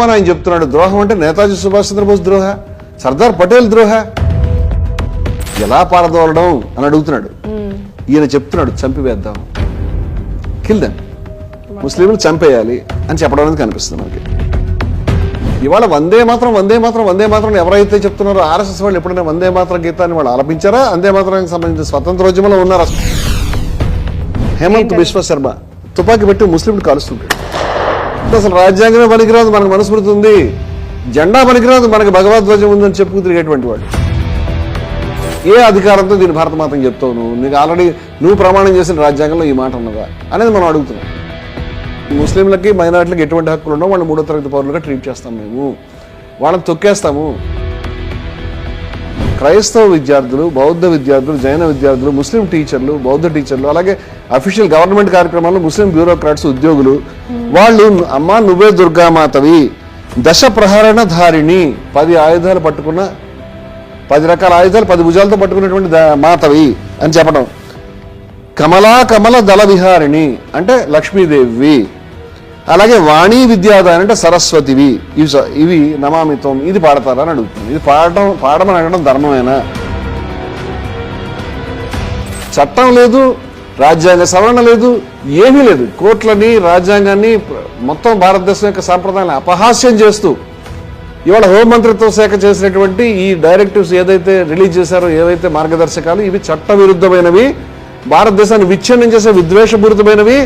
ఆయన చెప్తున్నాడు ద్రోహం అంటే నేతాజీ సుభాష్ చంద్రబోస్ ద్రోహ, సర్దార్ పటేల్ ద్రోహ, ఎలా పారదోలడం అని అడుగుతున్నాడు. ఈయన చెప్తున్నాడు చంపివేద్దాం, కిల్ దెమ్, ముస్లింలు చంపేయాలి అని చెప్పడం అనేది కనిపిస్తుంది మనకి. ఇవాళ వందే మాత్రం వందే మాత్రం వందే మాత్రం ఎవరైతే చెప్తున్నారో ఆర్ఎస్ఎస్ వాళ్ళు ఎప్పుడైనా వందే మాత్రం గీతాన్ని వాళ్ళు ఆలపించారా? వందే మాత్రానికి సంబంధించిన స్వతంత్రోద్యమంలో ఉన్నారా? హేమంత్ బిశ్వ శర్మ తుపాకీ పెట్టి ముస్లింలు కాలుస్తుంటాడు. అసలు రాజ్యాంగమే పనికిరాదు, మనకు మనుస్మృతి ఉంది, జెండా పనికిరాదు, మనకి భగవద్ధ్వజం ఉందని చెప్పుకు తిరిగేటువంటి వాడు ఏ అధికారంతో దీన్ని భారతమాతం చెప్తావు? నీకు ఆల్రెడీ నువ్వు ప్రమాణం చేసిన రాజ్యాంగంలో ఈ మాట ఉన్నదా అనేది మనం అడుగుతున్నాం. ముస్లింలకి మైనారిటీలకు ఎటువంటి హక్కులు ఉండవు, వాళ్ళు 3వ తరగతి పౌరులుగా ట్రీట్ చేస్తాం, మేము వాళ్ళని తొక్కేస్తాము. క్రైస్తవ విద్యార్థులు, బౌద్ధ విద్యార్థులు, జైన విద్యార్థులు, ముస్లిం టీచర్లు, బౌద్ధ టీచర్లు, అలాగే అఫీషియల్ గవర్నమెంట్ కార్యక్రమాల్లో ముస్లిం బ్యూరోక్రాట్స్, ఉద్యోగులు, వాళ్ళు అమ్మా నువ్వే దుర్గామాతవి, దశ ప్రహరణ ధారిణి, 10 ఆయుధాలు పట్టుకున్న, 10 రకాల ఆయుధాలు 10 భుజాలతో పట్టుకున్నటువంటి మాతవి అని చెప్పడం. కమలా కమల దళ విహారిణి అంటే లక్ష్మీదేవి, అలాగే వాణి విద్యాదాని అంటే సరస్వతివి, ఇవి నమామిత్వం, ఇది పాడతారా అని అడుగుతుంది. ఇది పాడమని అడగడం ధర్మమేనా? చట్టం లేదు, రాజ్యాంగ సవరణ లేదు, ఏమీ లేదు. కోర్టులని, రాజ్యాంగాన్ని, మొత్తం భారతదేశం యొక్క సాంప్రదాయాన్ని అపహాస్యం చేస్తూ ఇవాళ హోంమంత్రిత్వ శాఖ చేసినటువంటి ఈ డైరెక్టివ్స్ ఏదైతే రిలీజ్ చేశారో, ఏవైతే మార్గదర్శకాలు, ఇవి చట్ట విరుద్ధమైనవి, భారతదేశాన్ని విచ్ఛిన్నం చేసే విద్వేషపూరితమైనవి.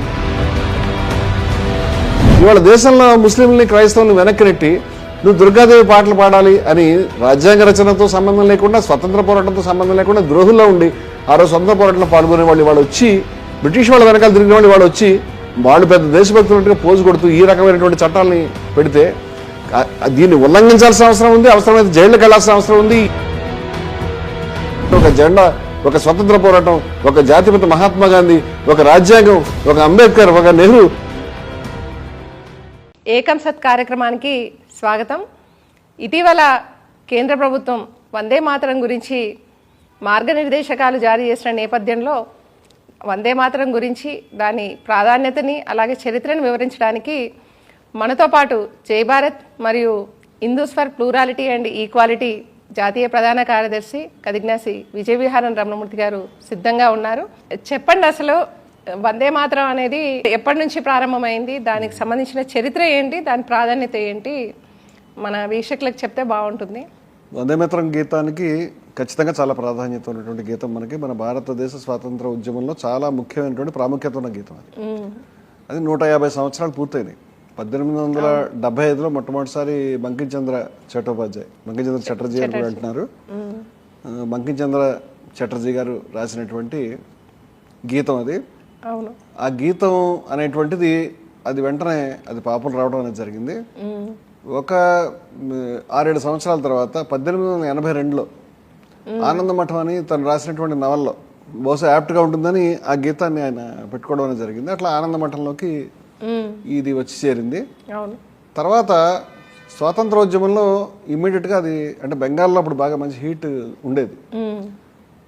ఇవాళ దేశంలో ముస్లింలని, క్రైస్తవుల్ని వెనక్కి నెట్టి నువ్వు దుర్గాదేవి పాటలు పాడాలి అని రాజ్యాంగ రచనతో సంబంధం లేకుండా, స్వతంత్ర పోరాటంతో సంబంధం లేకుండా ద్రోహుల్లో ఉండి ఆ రోజు స్వతంత్ర పోరాటంలో పాల్గొనే వాళ్ళు వచ్చి, బ్రిటిష్ వాళ్ళ వెనకాల తిరిగిన వాళ్ళు వచ్చి, వాళ్ళు పెద్ద దేశభక్తులుగా పోజు కొడుతూ ఈ రకమైనటువంటి చట్టాలని పెడితే దీన్ని ఉల్లంఘించాల్సిన అవసరం ఉంది, అవసరమైతే జైలుకి వెళ్లాల్సిన అవసరం ఉంది. ఒక జెండా, ఒక స్వతంత్ర పోరాటం, ఒక జాతిపిత మహాత్మా గాంధీ, ఒక రాజ్యాంగం, ఒక అంబేద్కర్, ఒక నెహ్రూ. ఏకం సత్ కార్యక్రమానికి స్వాగతం. ఇటీవల కేంద్ర ప్రభుత్వం వందే మాతరం గురించి మార్గనిర్దేశకాలు జారీ చేసిన నేపథ్యంలో వందే మాతరం గురించి, దాని ప్రాధాన్యతని, అలాగే చరిత్రను వివరించడానికి మనతో పాటు జై భారత్ మరియు Hindus for plurality and equality జాతీయ ప్రధాన కార్యదర్శి కదిగ్నాసి విజయవిహారం రమణమూర్తి గారు సిద్ధంగా ఉన్నారు. చెప్పండి, అసలు వందే మాతరం అనేది ఎప్పటి నుంచి ప్రారంభమైంది, దానికి సంబంధించిన చరిత్ర ఏంటి, దాని ప్రాధాన్యత ఏంటి, మన వీక్షకులకు చెప్తే బాగుంటుంది. వందే మాతరం గీతానికి ఖచ్చితంగా చాలా ప్రాధాన్యత ఉన్నటువంటి గీతం. మన భారతదేశ స్వాతంత్ర ఉద్యమంలో చాలా ముఖ్యమైనటువంటి ప్రాముఖ్యత ఉన్న గీతం అది 150 సంవత్సరాలు పూర్తయినాయి. 1875లో మొట్టమొదటిసారి బంకించంద్ర చటర్జీ అని కూడా అంటున్నారు. బంకించంద్ర చటర్జీ గారు రాసినటువంటి గీతం అది. ఆ గీతం అనేటువంటిది అది వెంటనే అది పాపులర్ రావడం అనేది జరిగింది. ఒక 6-7 సంవత్సరాల తర్వాత 1882లో ఆనందమఠం అని తను రాసినటువంటి నవల్లో బహుశా యాప్ట్గా ఉంటుందని ఆ గీతాన్ని ఆయన పెట్టుకోవడం అనేది జరిగింది. అట్లా ఆనందమఠంలోకి ఇది వచ్చి చేరింది. తర్వాత స్వాతంత్రోద్యమంలో ఇమ్మీడియట్గా అది, అంటే బెంగాల్లో అప్పుడు బాగా మంచి హీట్ ఉండేది.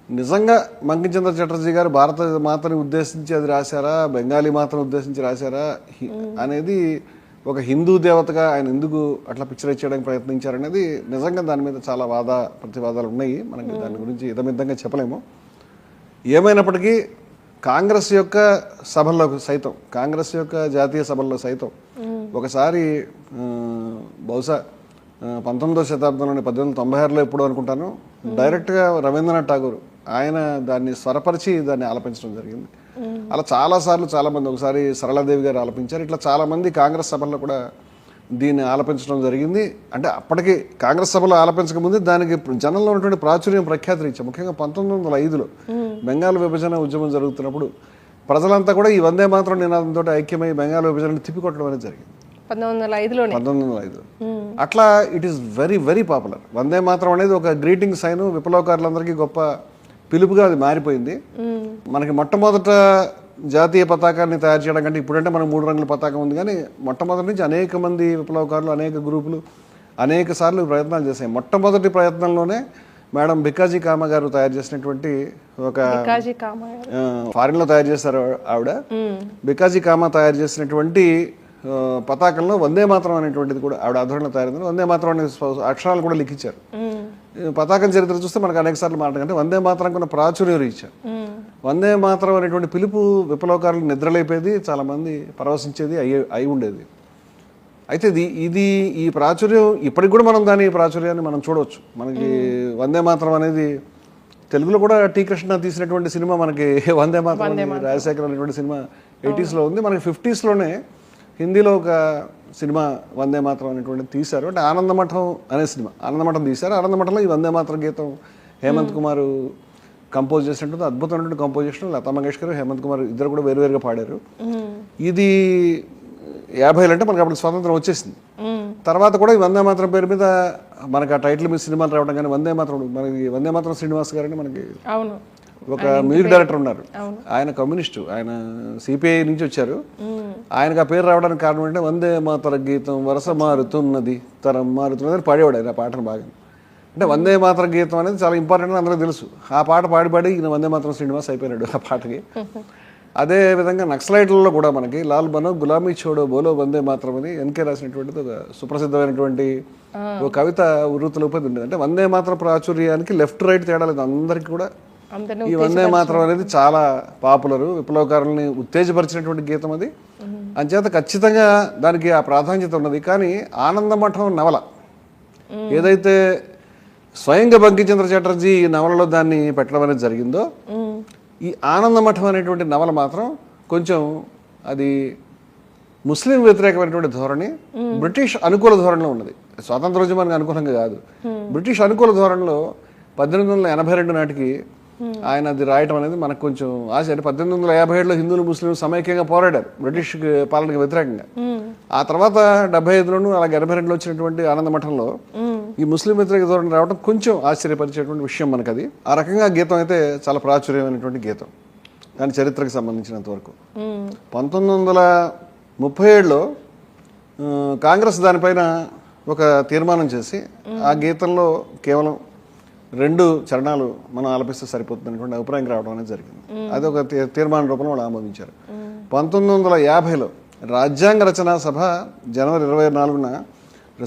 నిజంగా బంకించంద్ర చటర్జీ గారు భారత మాతని ఉద్దేశించి అది రాశారా, బెంగాలీ మాతను ఉద్దేశించి రాశారా అనేది, ఒక హిందూ దేవతగా ఆయన ఎందుకు అట్లా పిక్చరైజ్ చేయడానికి ప్రయత్నించారనేది నిజంగా దాని మీద చాలా ప్రతివాదాలు ఉన్నాయి. మనకి దాని గురించి ఇదమిద్దంగా చెప్పలేము. ఏమైనప్పటికీ కాంగ్రెస్ యొక్క సభల్లో సైతం, కాంగ్రెస్ యొక్క జాతీయ సభల్లో సైతం ఒకసారి బహుశా 19వ శతాబ్దంలోని 1896లో ఎప్పుడో అనుకుంటాను, డైరెక్ట్గా రవీంద్రనాథ్ ఠాగూర్ ఆయన దాన్ని స్వరపరిచి దాన్ని ఆలపించడం జరిగింది. అలా చాలాసార్లు చాలామంది, ఒకసారి సరళాదేవి గారు ఆలపించారు. ఇట్లా చాలామంది కాంగ్రెస్ సభల్లో కూడా దీన్ని ఆలపించడం జరిగింది. అంటే అప్పటికి కాంగ్రెస్ సభలో ఆలపించక ముందే దానికి జనంలో ఉన్నటువంటి ప్రాచుర్యం, ప్రఖ్యాతి ఇచ్చారు. ముఖ్యంగా 1905లో బెంగాల్ విభజన ఉద్యమం జరుగుతున్నప్పుడు ప్రజలంతా కూడా ఈ వందే మాత్రం నినాదంతో ఐక్యమై బెంగాల్ విభజనను తిప్పికొట్టడం అనేది జరిగింది 1905. అట్లా it is very very popular. వందే మాత్రం అనేది ఒక గ్రీటింగ్ సైన్, విప్లవకారులందరికీ గొప్ప పిలుపుగా అది మారిపోయింది. మనకి మొట్టమొదట జాతీయ పతాకాన్ని తయారు చేయడం కంటే, ఇప్పుడంటే మనకు 3 రంగుల పతాకం ఉంది, కానీ మొట్టమొదటి నుంచి అనేక మంది విప్లవకారులు, అనేక గ్రూపులు అనేక సార్లు ప్రయత్నాలు చేశాయి. మొట్టమొదటి ప్రయత్నంలోనే మేడం భికాజీ కామా గారు తయారు చేసినటువంటి, ఒక ఫారిన్ లో తయారు చేశారు ఆవిడ, భికాజీ కామా తయారు చేసినటువంటి పతాకంలో వందే మాత్రం అనేటువంటిది కూడా ఆవిడ ఆధ్వర్యంలో తయారైంది. వందే మాత్రం అనే అక్షరాలు కూడా లిఖించారు. పతాకం చరిత్ర చూస్తే మనకు అనేక సార్లు మాట్లాడంటే వందే మాత్రం కొన్న ప్రాచుర్యం ఇచ్చారు. వందే మాత్రం అనేటువంటి పిలుపు విప్లవకారులు నిద్రలేపేది, చాలా మంది పరవశించేది అయి ఉండేది. అయితే ఇది ఈ ప్రాచుర్యం ఇప్పటికి కూడా మనం దాని ప్రాచుర్యాన్ని మనం చూడవచ్చు. మనకి వందే మాత్రం అనేది తెలుగులో కూడా టీ కృష్ణ తీసినటువంటి సినిమా మనకి వందే మాత్రం రాజశేఖర్ అనేటువంటి సినిమా 80s ఉంది. మనకి 50sలోనే హిందీలో ఒక సినిమా వందే మాత్రం అనేటువంటి తీశారు. అంటే ఆనందమఠం అనే సినిమా, ఆనందమఠం తీశారు. ఆనందమఠంలో ఈ వందే మాత్రం గీతం హేమంత్ కుమార్ కంపోజ్ చేసినట్టు అద్భుతమైనటువంటి కంపోజిషన్. లతా మంగేష్కర్, హేమంత్ కుమార్ ఇద్దరు కూడా వేరువేరుగా పాడారు. ఇది 50 అంటే మనకి అప్పుడు స్వాతంత్రం వచ్చేసింది. తర్వాత కూడా ఈ వందే మాత్రం పేరు మీద మనకి ఆ టైటిల్ మీద సినిమాలు రావడం, కానీ వందే మాత్రం మనకి వందే మాత్రం శ్రీనివాస్ గారని మనకి ఒక మ్యూజిక్ డైరెక్టర్ ఉన్నారు. ఆయన కమ్యూనిస్టు, ఆయన సిపిఐ నుంచి వచ్చారు. ఆయనకు ఆ పేరు రావడానికి కారణం అంటే వందే మాతర గీతం వరస మారుతున్నది తరం మారుతున్నది అని పాడేవాడు ఆయన ఆ పాటను బాగా. అంటే వందే మాతర గీతం అనేది చాలా ఇంపార్టెంట్ అని అందరికీ తెలుసు. ఆ పాట పాడి ఈయన వందే మాత్రం శ్రీనివాస్ అయిపోయినాడు ఆ పాటకి. అదే విధంగా నక్సలైట్లలో కూడా మనకి లాల్ బనో గులామీ చోడో బోలో వందే మాత్రం అని ఎన్కే రాసినటువంటిది ఒక సుప్రసిద్ధమైనటువంటి ఒక కవిత వృత్తిలోపేది ఉండేది. అంటే వందే మాత్రం ప్రాచుర్యానికి లెఫ్ట్ రైట్ తేడా లేదు, అందరికీ కూడా ఈ వందే మాత్రం అనేది చాలా పాపులర్, విప్లవకారుల్ని ఉత్తేజపరిచినటువంటి గీతం అది. అంచేత ఖచ్చితంగా దానికి ఆ ప్రాధాన్యత ఉన్నది. కానీ ఆనందమఠం నవల ఏదైతే స్వయంగా బంకించంద్ర చటర్జీ ఈ నవలలో దాన్ని పెట్టడం అనేది జరిగిందో, ఈ ఆనందమఠం అనేటువంటి నవల మాత్రం కొంచెం అది ముస్లిం వ్యతిరేకమైనటువంటి ధోరణి, బ్రిటిష్ అనుకూల ధోరణిలో ఉన్నది. స్వాతంత్రోద్యమానికి అనుకూలంగా కాదు, బ్రిటిష్ అనుకూల ధోరణిలో 1882 నాటికి ఆయన అది రాయటం అనేది మనకు కొంచెం ఆశ. అంటే 1857లో హిందువులు ముస్లింలు సమైక్యంగా పోరాడారు బ్రిటిష్ పాలనకి వ్యతిరేకంగా. ఆ తర్వాత 75లోను అలాగే 82లో వచ్చినటువంటి ఆనందమఠంలో ఈ ముస్లిం వ్యతిరేక ధోరణి రావడం కొంచెం ఆశ్చర్యపరిచేటువంటి విషయం మనకు. అది ఆ రకంగా గీతం అయితే చాలా ప్రాచుర్యమైనటువంటి గీతం దాని చరిత్రకు సంబంధించినంత వరకు. 1937లో కాంగ్రెస్ దానిపైన ఒక తీర్మానం చేసి ఆ గీతంలో కేవలం 2 చరణాలు మనం ఆలపిస్తే సరిపోతుందనేటువంటి అభిప్రాయం రావడం అనేది జరిగింది. అది ఒక తీర్మాన రూపంలో వాళ్ళు ఆమోదించారు. 1950లో రాజ్యాంగ రచనా సభ జనవరి 24న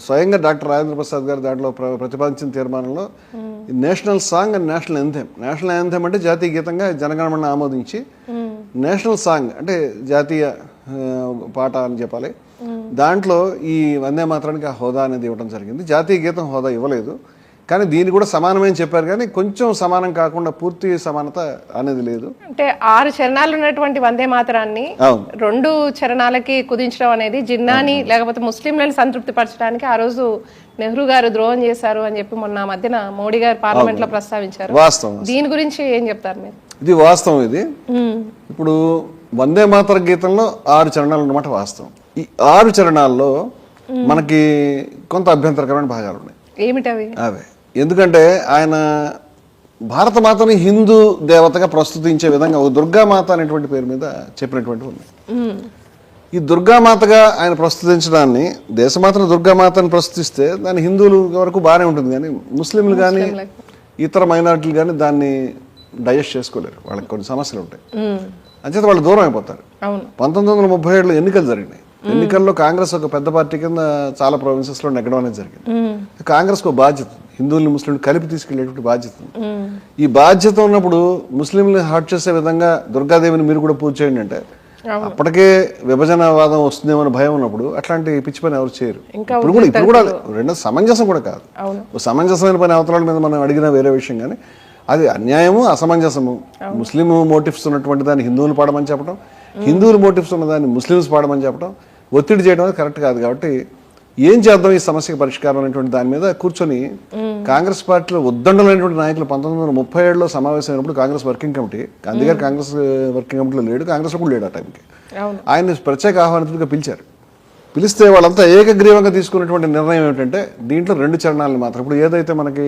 స్వయంగా డాక్టర్ రాజేంద్ర ప్రసాద్ గారు దాంట్లో ప్రతిపాదించిన తీర్మానంలో national song and national anthem, national anthem అంటే జాతీయ గీతంగా జనగణమన ఆమోదించి, నేషనల్ సాంగ్ అంటే జాతీయ పాట అని చెప్పాలి, దాంట్లో ఈ వందే మాత్రానికి ఆ హోదా అనేది ఇవ్వడం జరిగింది. జాతీయ గీతం హోదా ఇవ్వలేదు, కానీ దీన్ని కూడా సమానమని చెప్పారు. కానీ కొంచెం సమానం కాకుండా పూర్తి సమానత అనేది లేదు. అంటే 6 చరణాలు ఉన్నటువంటి వందే మాతరాన్ని 2 చరణాలకి కుదించడం అనేది జిన్నాని లేకపోతే ముస్లింలను సంతృప్తి పరచడానికి ఆ రోజు నెహ్రూ గారు ద్రోహం చేశారు అని చెప్పి మొన్న మధ్యన మోడీ గారు పార్లమెంట్ లో ప్రస్తావించారు. వాస్తవం. దీని గురించి ఏం చెప్తారు మీరు? ఇది వాస్తవం. ఇది ఇప్పుడు వందే మాతర గీతంలో 6 చరణాలు అన్నమాట వాస్తవం. ఈ 6 చరణాల్లో మనకి కొంత అభ్యంతరకరమైన భాగాలు ఉన్నాయి. ఏమిటవి? అవే ఎందుకంటే ఆయన భారత మాతని హిందూ దేవతగా ప్రస్తుతించే విధంగా ఒక దుర్గామాత అనేటువంటి పేరు మీద చెప్పినటువంటి ఉంది. ఈ దుర్గామాతగా ఆయన ప్రస్తుతించడాన్ని, దేశమాతను దుర్గామాతని ప్రస్తుతిస్తే దాన్ని హిందువుల వరకు బాగానే ఉంటుంది, కానీ ముస్లింలు కానీ ఇతర మైనారిటీలు కానీ దాన్ని డైజెస్ట్ చేసుకోలేరు, వాళ్ళకి కొన్ని సమస్యలు ఉంటాయి. అంచేత వాళ్ళు దూరం అయిపోతారు. 1937లో ఎన్నికలు జరిగినాయి. ఎన్నికల్లో కాంగ్రెస్ ఒక పెద్ద పార్టీ కింద చాలా ప్రావిన్సెస్లో నెగ్గడం అనేది జరిగింది. కాంగ్రెస్కి ఒక బాధ్యత, హిందువుల్ని ముస్లింలు కలిపి తీసుకెళ్లేటువంటి బాధ్యత. ఈ బాధ్యత ఉన్నప్పుడు ముస్లింలు హర్ట్ చేసే విధంగా దుర్గాదేవిని మీరు కూడా పూజ చేయండి అంటే అప్పటికే విభజనవాదం వస్తుందేమో భయం ఉన్నప్పుడు అట్లాంటి పిచ్చి పని ఎవరు చేయరు. ఇప్పుడు కూడా రెండో సమంజసం కూడా కాదు. సమంజసమైన పని అవతరాల మీద మనం అడిగిన వేరే విషయం, కానీ అది అన్యాయము, అసమంజసము. ముస్లిం మోటివ్స్ ఉన్నటువంటి దాన్ని హిందువులు పాడమని చెప్పడం, హిందువుల మోటివ్స్ ఉన్న దాన్ని ముస్లిమ్స్ పాడమని చెప్పడం, ఒత్తిడి చేయడం అనేది కరెక్ట్ కాదు. కాబట్టి ఏం చేద్దాం ఈ సమస్యకి పరిష్కారం అనేటువంటి దాని మీద కూర్చొని కాంగ్రెస్ పార్టీలో ఉద్దండలైనటువంటి నాయకులు 1937లో సమావేశమైనప్పుడు కాంగ్రెస్ వర్కింగ్ కమిటీ, గాంధీ గారు కాంగ్రెస్ వర్కింగ్ కమిటీలో లేడు, కాంగ్రెస్లో కూడా లేడు ఆ టైంకి, ఆయన ప్రత్యేక ఆహ్వానితుడిగా పిలిచారు. పిలిస్తే వాళ్ళంతా ఏకగ్రీవంగా తీసుకున్నటువంటి నిర్ణయం ఏమిటంటే దీంట్లో 2 చరణాలను మాత్రం, ఇప్పుడు ఏదైతే మనకి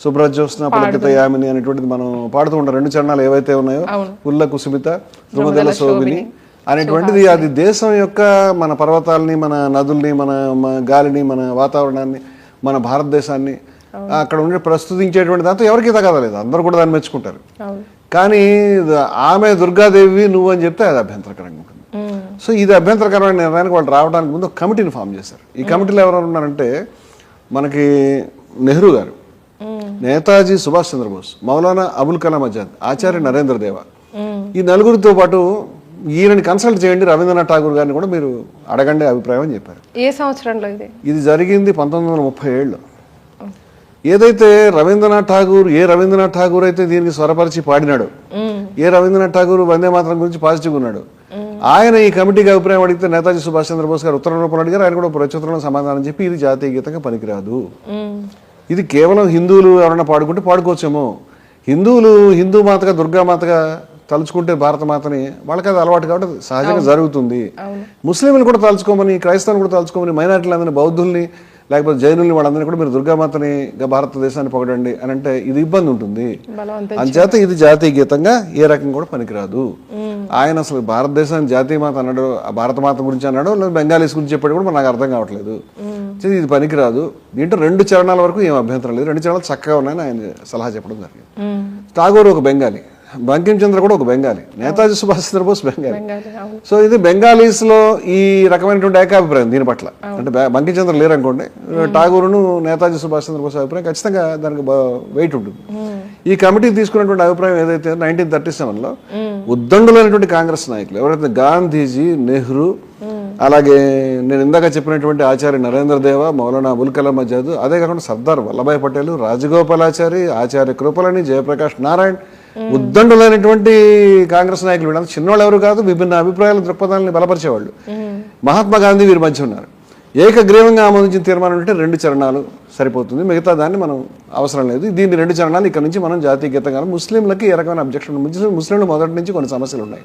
శుభ్రజ్యోత్స్న పులకిత యామిని అనేటువంటిది మనం పాడుతూ ఉంటాం, 2 చరణాలు ఏవైతే ఉన్నాయో పుల్ల కుసుమిత ధ్రుమదల శోభిని అనేటువంటిది, అది దేశం యొక్క మన పర్వతాలని, మన నదుల్ని, మన గాలిని, మన వాతావరణాన్ని, మన భారతదేశాన్ని అక్కడ ఉండి ప్రస్తుతించేటువంటి దాంతో ఎవరికి తగదలేదు, అందరూ కూడా దాన్ని మెచ్చుకుంటారు. కానీ ఆమె దుర్గాదేవి నువ్వు అని చెప్తే అది అభ్యంతరకరంగా ఉంటుంది. సో ఇది అభ్యంతరకరమైన నిర్ణయానికి వాళ్ళు రావడానికి ముందు ఒక కమిటీని ఫామ్ చేశారు. ఈ కమిటీలో ఎవరెవరు ఉన్నారంటే మనకి నెహ్రూ గారు, నేతాజీ సుభాష్ చంద్రబోస్, మౌలానా అబుల్ కలాం ఆజాద్, ఆచార్య నరేంద్ర దేవ, ఈ నలుగురితో పాటు ఈయనని కన్సల్ట్ చేయండి, రవీంద్రనాథ్ ఠాగూర్ గారిని కూడా మీరు అడగండి అభిప్రాయం అని చెప్పారు. ఏ సంవత్సరంలో ఇది జరిగింది 1937లో. ఏదైతే రవీంద్రనాథ్ ఠాగూర్ అయితే దీనికి స్వరపరిచి పాడినాడు, ఏ రవీంద్రనాథ్ ఠాగూర్ వందే మాతరం గురించి పాజిటివ్ ఉన్నాడు, ఆయన ఈ కమిటీకి అభిప్రాయం అడిగితే నేతాజీ సుభాష్ చంద్రబోస్ గారు ఉత్తర రూపంలో అడిగారు. ఆయన కూడా ప్రత్యుత్తరంలో సమాధానం చెప్పి ఇది జాతీయ గీతంగా పనికిరాదు, ఇది కేవలం హిందువులు ఎవరైనా పాడుకుంటే పాడుకోవచ్చేమో, హిందూ మాతగా దుర్గామాతగా తలుచుకుంటే భారత మాతని వాళ్ళకి అది అలవాటు కాబట్టి సహజంగా జరుగుతుంది. ముస్లింలు కూడా తలుచుకోమని, క్రైస్తవులు కూడా తలుచుకోమని, మైనారిటీలందరినీ, బౌద్ధుల్ని లేకపోతే జైనుల్ని వాళ్ళందరినీ కూడా మీరు దుర్గామాతని భారతదేశాన్ని పొగడండి అని అంటే ఇది ఇబ్బంది ఉంటుంది. అంచేత ఇది జాతీయ గీతంగా ఏ రకంగా కూడా పనికిరాదు. ఆయన అసలు భారతదేశాన్ని జాతీయ మాత అన్నాడు, భారత మాత గురించి అన్నాడు, లేదా బెంగాలీస్ గురించి చెప్పాడు కూడా నాకు అర్థం కావట్లేదు. ఇది పనికిరాదు. దీంట్లో 2 చరణాల వరకు ఏం అభ్యంతరం లేదు, 2 చరణాలు చక్కగా ఉన్నాయని ఆయన సలహా చెప్పడం జరిగింది. ఠాగూర్ ఒక బెంగాలీ, బంకిం చంద్ర కూడా ఒక బెంగాలీ, నేతాజీ సుభాష్ చంద్రబోస్ బెంగాలీ. సో ఇది బెంగాలీస్ లో ఈ రకమైనటువంటి ఏకాభిప్రాయం దీని పట్ల. అంటే బంకిం చంద్ర లేరు అనుకోండి, ఠాగూర్ను నేతాజీ సుభాష్ చంద్రబోస్ అభిప్రాయం ఖచ్చితంగా దానికి వెయిట్ ఉంటుంది. ఈ కమిటీ తీసుకున్నటువంటి అభిప్రాయం ఏదైతే 1937లో ఉద్దండులైనటువంటి కాంగ్రెస్ నాయకులు ఎవరైతే గాంధీజీ, నెహ్రూ, అలాగే నేను ఇందాక చెప్పినటువంటి ఆచార్య నరేంద్ర దేవ, మౌలానా అబుల్ కలాం ఆజాద్, అదే కాకుండా సర్దార్ వల్లభాయ్ పటేల్, రాజగోపాలాచారి, ఆచార్య కృపలని, జయప్రకాష్ నారాయణ్, ఉద్దండులైనటువంటి కాంగ్రెస్ నాయకులు. వీళ్ళంతా చిన్నవాళ్ళు ఎవరు కాదు, విభిన్న అభిప్రాయాలు, దృక్పథాలని బలపరిచేవాళ్ళు. మహాత్మా గాంధీ వీరి మధ్య ఉన్నారు. ఏకగ్రీవంగా ఆమోదించిన తీర్మానం అంటే 2 చరణాలు సరిపోతుంది, మిగతా దాన్ని మనం అవసరం లేదు. దీన్ని 2 చరణాలు ఇక్కడ నుంచి మనం జాతీయ గీతంగా. ముస్లింలకి ఏ రకమైన అబ్జెక్షన్, ముస్లింలు మొదటి నుంచి కొన్ని సమస్యలు ఉన్నాయి.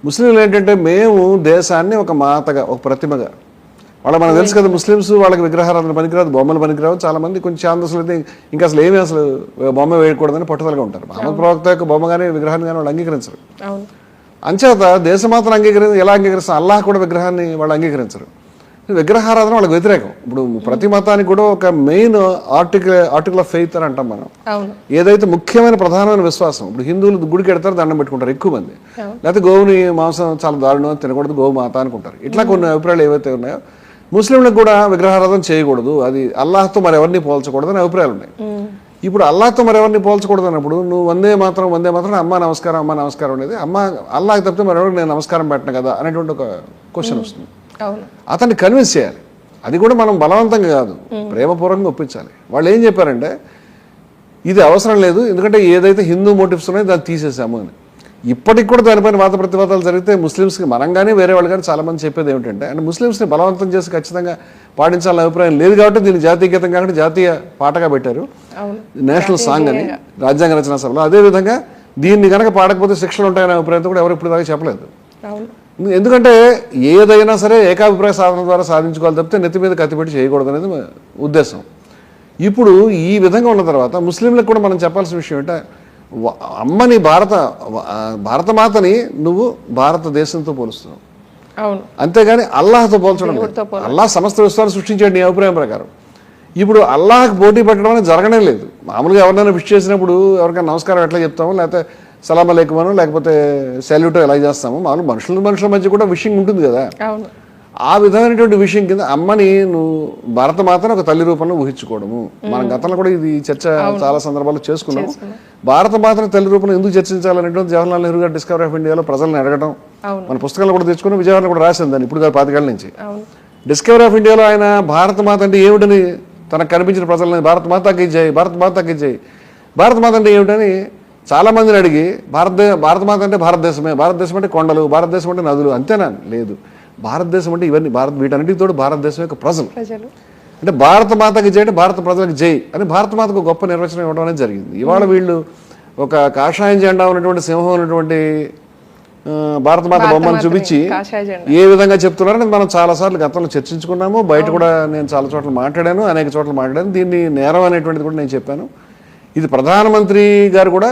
ముస్లింలు ఏంటంటే మేము దేశాన్ని ఒక మాతగా, ఒక ప్రతిమగా, మనకు తెలుసు కదా, ముస్లిమ్స్ వాళ్ళకి విగ్రహారాధన పనికిరాదు, బొమ్మలు పనికిరావు. చాలా మంది కొంచెం ఛాందసులు అయితే ఇంకా అసలు బొమ్మ వేయకూడదని పట్టుదలగా ఉంటారు. మహమ్మద్ ప్రవక్త యొక్క బొమ్మ కానీ విగ్రహాన్ని కానీ వాళ్ళు అంగీకరించరు. అంచేత దేశమాతను ఎలా అంగీకరిస్తారు? అల్లాహ్ కూడా విగ్రహాన్ని వాళ్ళు అంగీకరించరు. విగ్రహారాధన వాళ్ళకి వ్యతిరేకం. ఇప్పుడు ప్రతి మతానికి కూడా ఒక మెయిన్ ఆర్టికల్ ఆఫ్ ఫెయిత్ అని అంటాం మనం, ఏదైతే ముఖ్యమైన ప్రధానమైన విశ్వాసం. ఇప్పుడు హిందువులు గుడికి ఎడతారు, దండం పెట్టుకుంటారు ఎక్కువ మంది, లేకపోతే గోవుని మాంసం చాలా దారుణం తినకూడదు, గోవు మాత అనుకుంటారు. ఇట్లా కొన్ని అభిప్రాయాలు ఏవైతే ఉన్నాయో ముస్లింలకు కూడా విగ్రహారాధన చేయకూడదు, అది అల్లాహ్తో మరెవరిని పోల్చకూడదు అని అభిప్రాయాలు ఉన్నాయి. ఇప్పుడు అల్లాహ్తో మరెవరిని పోల్చకూడదు అన్నప్పుడు నువ్వు వందే మాత్రం అమ్మ నమస్కారం అనేది, అల్లాహ్ తప్పితే మరెవరికి నేను నమస్కారం పెట్టను కదా అనేటువంటి ఒక క్వశ్చన్ వస్తుంది. అతన్ని కన్విన్స్ చేయాలి. అది కూడా మనం బలవంతంగా కాదు, ప్రేమపూర్వకంగా ఒప్పించాలి. వాళ్ళు ఏం చెప్పారంటే ఇది అవసరం లేదు, ఎందుకంటే ఏదైతే హిందూ మోటివ్స్ ఉన్నాయో దాన్ని తీసేసాము అని. ఇప్పటికి కూడా దానిపైన వాద ప్రతివాదాలు జరిగితే ముస్లిమ్స్కి మనం కానీ వేరే వాళ్ళు కానీ చాలా మంది చెప్పేది ఏమిటంటే, అంటే ముస్లిమ్స్ని బలవంతం చేసి ఖచ్చితంగా పాటించాలనే అభిప్రాయం లేదు కాబట్టి దీన్ని జాతీయ గీతం కాబట్టి జాతీయ పాటగా పెట్టారు, నేషనల్ సాంగ్ అని రాజ్యాంగ రచనా సభలో. అదేవిధంగా దీన్ని కనుక పాడకపోతే శిక్షలు ఉంటాయనే అభిప్రాయంతో కూడా ఎవరు ఇప్పుడు దాకా చెప్పలేదు. ఎందుకంటే ఏదైనా సరే ఏకాభిప్రాయ సాధన ద్వారా సాధించుకోవాలి తప్పితే నెత్తి మీద కత్తిపెట్టి చేయకూడదు అనేది ఉద్దేశం. ఇప్పుడు ఈ విధంగా ఉన్న తర్వాత ముస్లింలకు కూడా మనం చెప్పాల్సిన విషయం ఏంటంటే, అమ్మని భారత మాతని నువ్వు భారతదేశంతో పోలుస్తున్నావు, అంతేగాని అల్లాహ్తో పోల్చడం. అల్లాహ్ సమస్త విశ్వాన్ని సృష్టించాడు నీ అభిప్రాయం ప్రకారం. ఇప్పుడు అల్లాహ్కి పోటీ పెట్టడం అనేది జరగనే లేదు. మామూలుగా ఎవరినైనా విష్ చేసినప్పుడు ఎవరికైనా నమస్కారం ఎట్లా చెప్తామో, లేకపోతే సలాం అలైకుం అనో లేకపోతే సాల్యూట్ ఎలా చేస్తామో, మామూలు మనుషుల మధ్య కూడా విషింగ్ ఉంటుంది కదా. ఆ విధమైనటువంటి విషయం కింద అమ్మని నువ్వు భారత మాతను ఒక తల్లి రూపంలో ఊహించుకోవడము. మనం గతంలో కూడా ఇది చర్చ చాలా సందర్భాల్లో చేసుకున్నాము. భారత మాతను తల్లి రూపంలో ఎందుకు చర్చించాలనేటువంటి జవహర్లాల్ నెహ్రూ గారు డిస్కవరీ ఆఫ్ ఇండియాలో ప్రజలను అడగడం, మన పుస్తకాలు కూడా తెచ్చుకుని విజయవాడలో కూడా రాసింది దాన్ని ఇప్పుడు 5 ఏళ్ల నుంచి. డిస్కవరీ ఆఫ్ ఇండియాలో ఆయన భారత మాత అంటే ఏమిటని తనకు కనిపించిన ప్రజలని భారత మాతకి జై, భారత మాతకి జై, భారత మాత అంటే ఏమిటని చాలా మందిని అడిగి భారత మాత అంటే భారతదేశం అంటే కొండలు, భారతదేశం అంటే నదులు అంతేనా? లేదు, భారతదేశం అంటే ఇవన్నీ వీటన్నిటితో భారతదేశం యొక్క ప్రజలు. అంటే భారత మాతకి జై అంటే భారత ప్రజలకు జై అని భారత మాతకు గొప్ప నిర్వచనం ఇవ్వడం అనేది జరిగింది. ఇవాళ వీళ్ళు ఒక కాషాయం జెండా ఉన్నటువంటి సింహం ఉన్నటువంటి భారత మాత బొమ్మను చూపించి ఏ విధంగా చెప్తున్నారని మనం చాలాసార్లు గతంలో చర్చించుకున్నాము. బయట కూడా నేను చాలా చోట్ల మాట్లాడాను, అనేక చోట్ల మాట్లాడాను. దీన్ని నేరం అనేటువంటిది కూడా నేను చెప్పాను. ఇది ప్రధానమంత్రి గారు కూడా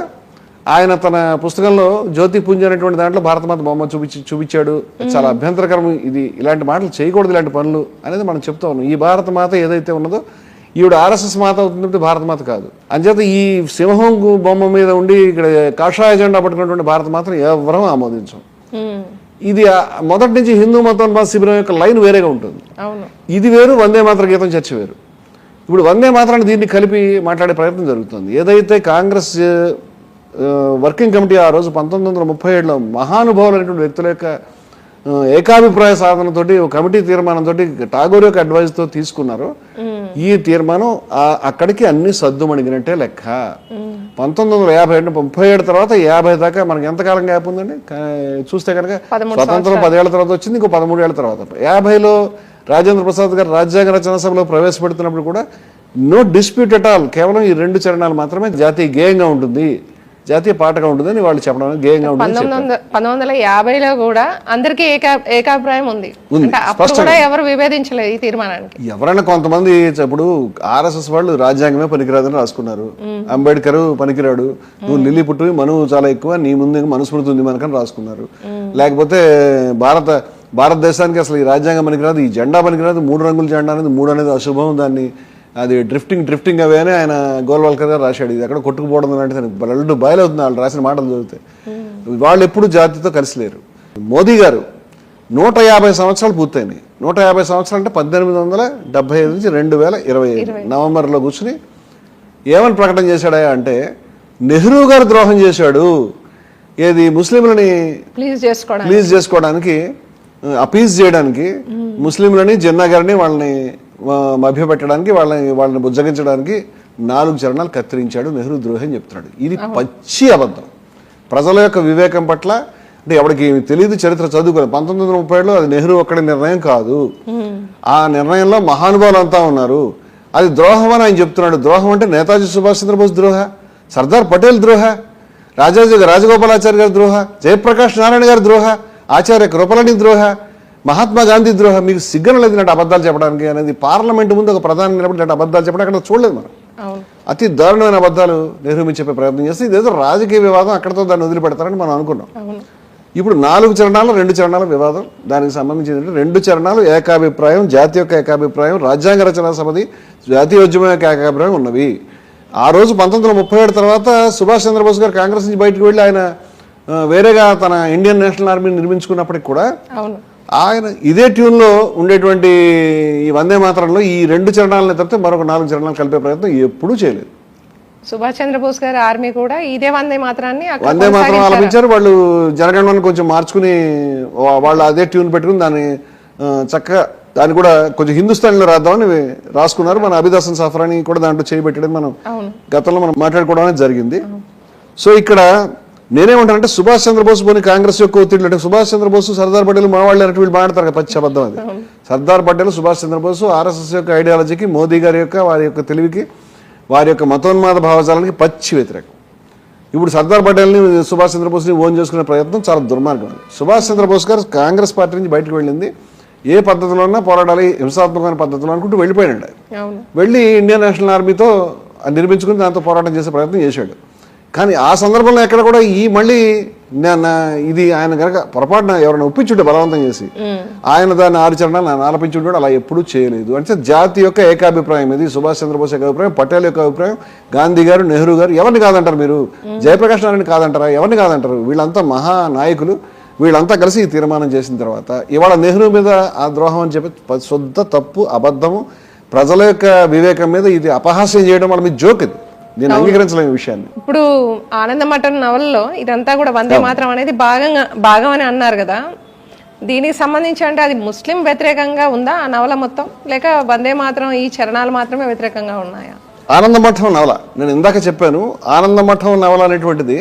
ఆయన తన పుస్తకంలో జ్యోతిపుంజ్ అనేటువంటి దాంట్లో భారతమాత బొమ్మ చూపించాడు. చాలా అభ్యంతరకరం, ఇది ఇలాంటి మాటలు చేయకూడదు, ఇలాంటి పనులు అనేది మనం చెప్తా ఉన్నాం. ఈ భారత మాత ఏదైతే ఉన్నదో ఈవిడ ఆర్ఎస్ఎస్ మాత అవుతుంది, భారతమాత కాదు. అంచేత ఈ సింహం బొమ్మ మీద ఉండి ఇక్కడ కాషాయ జెండా పట్టుకున్నటువంటి భారత మాతను ఎవరూ ఆమోదించం. ఇది మొదటి నుంచి హిందూ మతోన్మాద శిబిరం యొక్క లైన్ వేరేగా ఉంటుంది. అవును, ఇది వేరు, వందే మాతర గీతం చర్చ వేరు. ఇప్పుడు వందే మాతరాన్ని దీన్ని కలిపి మాట్లాడే ప్రయత్నం జరుగుతుంది. ఏదైతే కాంగ్రెస్ వర్కింగ్ కమిటీ ఆ రోజు 1937లో మహానుభావులైనటువంటి వ్యక్తుల యొక్క ఏకాభిప్రాయ సాధనతోటి ఒక కమిటీ తీర్మానంతో టాగోర్ యొక్క అడ్వైజ్తో తీసుకున్నారు. ఈ తీర్మానం అక్కడికి అన్ని సద్దుమణిగినట్టే లెక్క. 1937 తర్వాత 50 దాకా మనకి ఎంతకాలం గ్యాప్ ఉందండి చూస్తే కనుక, స్వతంత్రం 10 ఏళ్ల తర్వాత వచ్చింది, ఇంకో 13 ఏళ్ల తర్వాత. 50లో రాజేంద్ర ప్రసాద్ గారు రాజ్యాంగ రచన సభలో ప్రవేశపెడుతున్నప్పుడు కూడా నో డిస్ప్యూట్ ఎట్ ఆల్, కేవలం ఈ 2 చరణాలు మాత్రమే జాతీయ గేయంగా ఉంటుంది, జాతీయ పాటగా ఉంటుందని వాళ్ళు చెప్పడం, గేయంగా ఉంటుంది. 1950లో కూడా అందరికీ ఏకాభిప్రాయం ఉంది. అప్పుడు కూడా ఎవరు విభేదించలేదు ఈ తీర్మానానికి. ఎవరైనా కొంతమంది ఇప్పుడు ఆర్ఎస్ఎస్ వాళ్ళు రాజ్యాంగమే పనికిరాదని రాసుకున్నారు, అంబేద్కర్ పనికిరాడు, నువ్వు లిల్లీ పుట్టువి మనువు చాలా ఎక్కువ, నీ ముందు మనుస్మృతి ఉంది మనకని రాసుకున్నారు. లేకపోతే భారతదేశానికి అసలు ఈ రాజ్యాంగం పనికిరాదు, ఈ జెండా పనికిరాదు, 3 రంగుల జెండా అనేది 3 అనేది అశుభం, దాన్ని అది డ్రిఫ్టింగ్ అవే అని ఆయన గోల్వాల్కర్ గారు రాశాడు. ఇది అక్కడ కొట్టుకుపోవడం అంటే బ్లడ్ బాయిల్ అవుతుంది వాళ్ళు రాసిన మాటలు చదివితే. వాళ్ళు ఎప్పుడు జాతితో కలిసి లేరు. మోదీ గారు 150 సంవత్సరాలు పూర్తయినాయి. 150 సంవత్సరాలు అంటే 1875 నుంచి 2025 నవంబర్లో కూర్చుని ఏమని ప్రకటన చేశాడా అంటే, నెహ్రూ గారు ద్రోహం చేశాడు, ఏది ముస్లింలని ప్లీజ్ చేసుకోవడానికి, అపీజ్ చేయడానికి, ముస్లింలని జిన్నా గారిని వాళ్ళని మభ్యపెట్టడానికి, వాళ్ళని బుజ్జగించడానికి 4 చరణాలు కత్తిరించాడు, నెహ్రూ ద్రోహం చెప్తున్నాడు. ఇది పచ్చి అబద్ధం. ప్రజల యొక్క వివేకం పట్ల అంటే ఎవరికి తెలియదు, చరిత్ర చదువుకోలేదు. 1937లో అది నెహ్రూ ఒక్కడి నిర్ణయం కాదు, ఆ నిర్ణయంలో మహానుభావులు అంతా ఉన్నారు. అది ద్రోహం అని ఆయన చెప్తున్నాడు. ద్రోహం అంటే నేతాజీ సుభాష్ చంద్రబోస్ ద్రోహ, సర్దార్ పటేల్ ద్రోహ, రాజగోపాలాచారి గారి ద్రోహ, జయప్రకాష్ నారాయణ గారి ద్రోహ, ఆచార్య కృపలాని ద్రోహ, మహాత్మా గాంధీ ద్రోహ. మీకు సిగ్గన లేదు ఇలాంటి అబద్ధాలు చెప్పడానికి అనేది. పార్లమెంట్ ముందు ఒక ప్రధాని నిలబడి ఇలాంటి అబద్ధాలు చెప్పడం అక్కడ చూడలేదు మనం. అతి దారుణమైన అబద్ధాలు నెహ్రూ మీద చెప్పే ప్రయత్నం చేస్తే ఇదేదో రాజకీయ వివాదం, అక్కడతో దాన్ని వదిలిపెడతారని మనం అనుకున్నాం. ఇప్పుడు 4 చరణాలు 2 చరణాల వివాదం. దానికి సంబంధించి 2 చరణాలు ఏకాభిప్రాయం, జాతి యొక్క ఏకాభిప్రాయం, రాజ్యాంగ రచన సమితి జాతీయోద్యమం యొక్క ఏకాభిప్రాయం ఉన్నవి. ఆ రోజు 1937 తర్వాత సుభాష్ చంద్రబోస్ గారు కాంగ్రెస్ నుంచి బయటకు వెళ్ళి ఆయన వేరేగా తన ఇండియన్ నేషనల్ ఆర్మీని నిర్మించుకున్నప్పటికి కూడా ఆయన ఇదే ట్యూన్లో ఉండేటువంటి ఈ వందే మాతరంలో ఈ 2 చరణాలను తప్పితే మరొక 4 చరణాలు కలిపే ప్రయత్నం ఎప్పుడూ చేయలేదు. సుభాష్ చంద్రబోస్ గారి ఆర్మీ కూడా ఇదే వందే మాతరం ఆలపించారు. వాళ్ళు జనగణమని కొంచెం మార్చుకుని వాళ్ళు అదే ట్యూన్ పెట్టుకుని దాన్ని చక్కగా దాన్ని కూడా కొంచెం హిందుస్థానీలో రాద్దామని రాసుకున్నారు. మన అభిదాసన్ సఫరాని కూడా దాంట్లో చేయబెట్టడం మనం గతంలో మనం మాట్లాడుకోవడం అనేది జరిగింది. సో ఇక్కడ నేనేమంటానంటే సుభాష్ చంద్రబోస్ పోని కాంగ్రెస్ యొక్క ఒత్తిడి అంటే సుభాష్ చంద్రబోస్ సర్దార్ పటేల్ మావాళ్ళు అన్నట్టు వీళ్ళు మాట్లాడతారు కదా, పచ్చి అబద్ధం అది. సర్దార్ పటేల్ సుభాష్ చంద్రబోస్ ఆర్ఎస్ఎస్ యొక్క ఐడియాలజీకి, మోదీ గారి యొక్క వారి యొక్క తెలివికి, వారి యొక్క మతోన్మాద భావజాలానికి పచ్చి వ్యతిరేకం. ఇప్పుడు సర్దార్ పటేల్ని సుభాష్ చంద్రబోస్ని ఓన్ చేసుకునే ప్రయత్నం చాలా దుర్మార్గం. సుభాష్ చంద్రబోస్ గారు కాంగ్రెస్ పార్టీ నుంచి బయటకు వెళ్ళింది ఏ పద్ధతిలోనా పోరాడాలి, హింసాత్మకమైన పద్ధతిలో అనుకుంటూ వెళ్ళిపోయాడు. వెళ్ళి ఇండియన్ నేషనల్ ఆర్మీతో నిర్మించుకుని దాంతో పోరాటం చేసే ప్రయత్నం చేశాడు. కానీ ఆ సందర్భంలో ఎక్కడ కూడా మళ్ళీ ఇది ఆయన కనుక పొరపాటున ఎవరైనా ఒప్పించుంటే బలవంతం చేసి ఆయన దాన్ని 6 చరణాలు ఆయన ఆలపించుంటాడు, అలా ఎప్పుడూ చేయలేదు. అంటే జాతి యొక్క ఏకాభిప్రాయం ఇది. సుభాష్ చంద్రబోస్ యొక్క అభిప్రాయం, పటేల్ యొక్క అభిప్రాయం, గాంధీ గారు, నెహ్రూ గారు. ఎవరిని కాదంటారు మీరు? జయప్రకాష్ నారాయణ కాదంటారా? ఎవరిని కాదంటారు? వీళ్ళంతా మహానాయకులు. వీళ్ళంతా కలిసి ఈ తీర్మానం చేసిన తర్వాత ఇవాళ నెహ్రూ మీద ఆ ద్రోహం అని చెప్పి శుద్ధ తప్పు, అబద్ధము, ప్రజల యొక్క వివేకం మీద ఇది అపహాస్యం చేయడం వాళ్ళ మీద జోక్. ఇది నేను అంగీకరించలేని విషయాన్ని. ఇప్పుడు ఆనందమఠం నవలలో ఇదంతా కూడా వందే మాత్రం అనేది భాగం అని అన్నారు కదా, దీనికి సంబంధించి అంటే అది ముస్లిం వ్యతిరేకంగా ఉందా ఆ నవల మొత్తం, లేక వందే మాత్రం ఈ చరణాలు మాత్రమే వ్యతిరేకంగా ఉన్నాయా? ఆనందమఠం నవల నేను ఇందాక చెప్పాను. ఆనందమఠం నవల అనేటువంటిది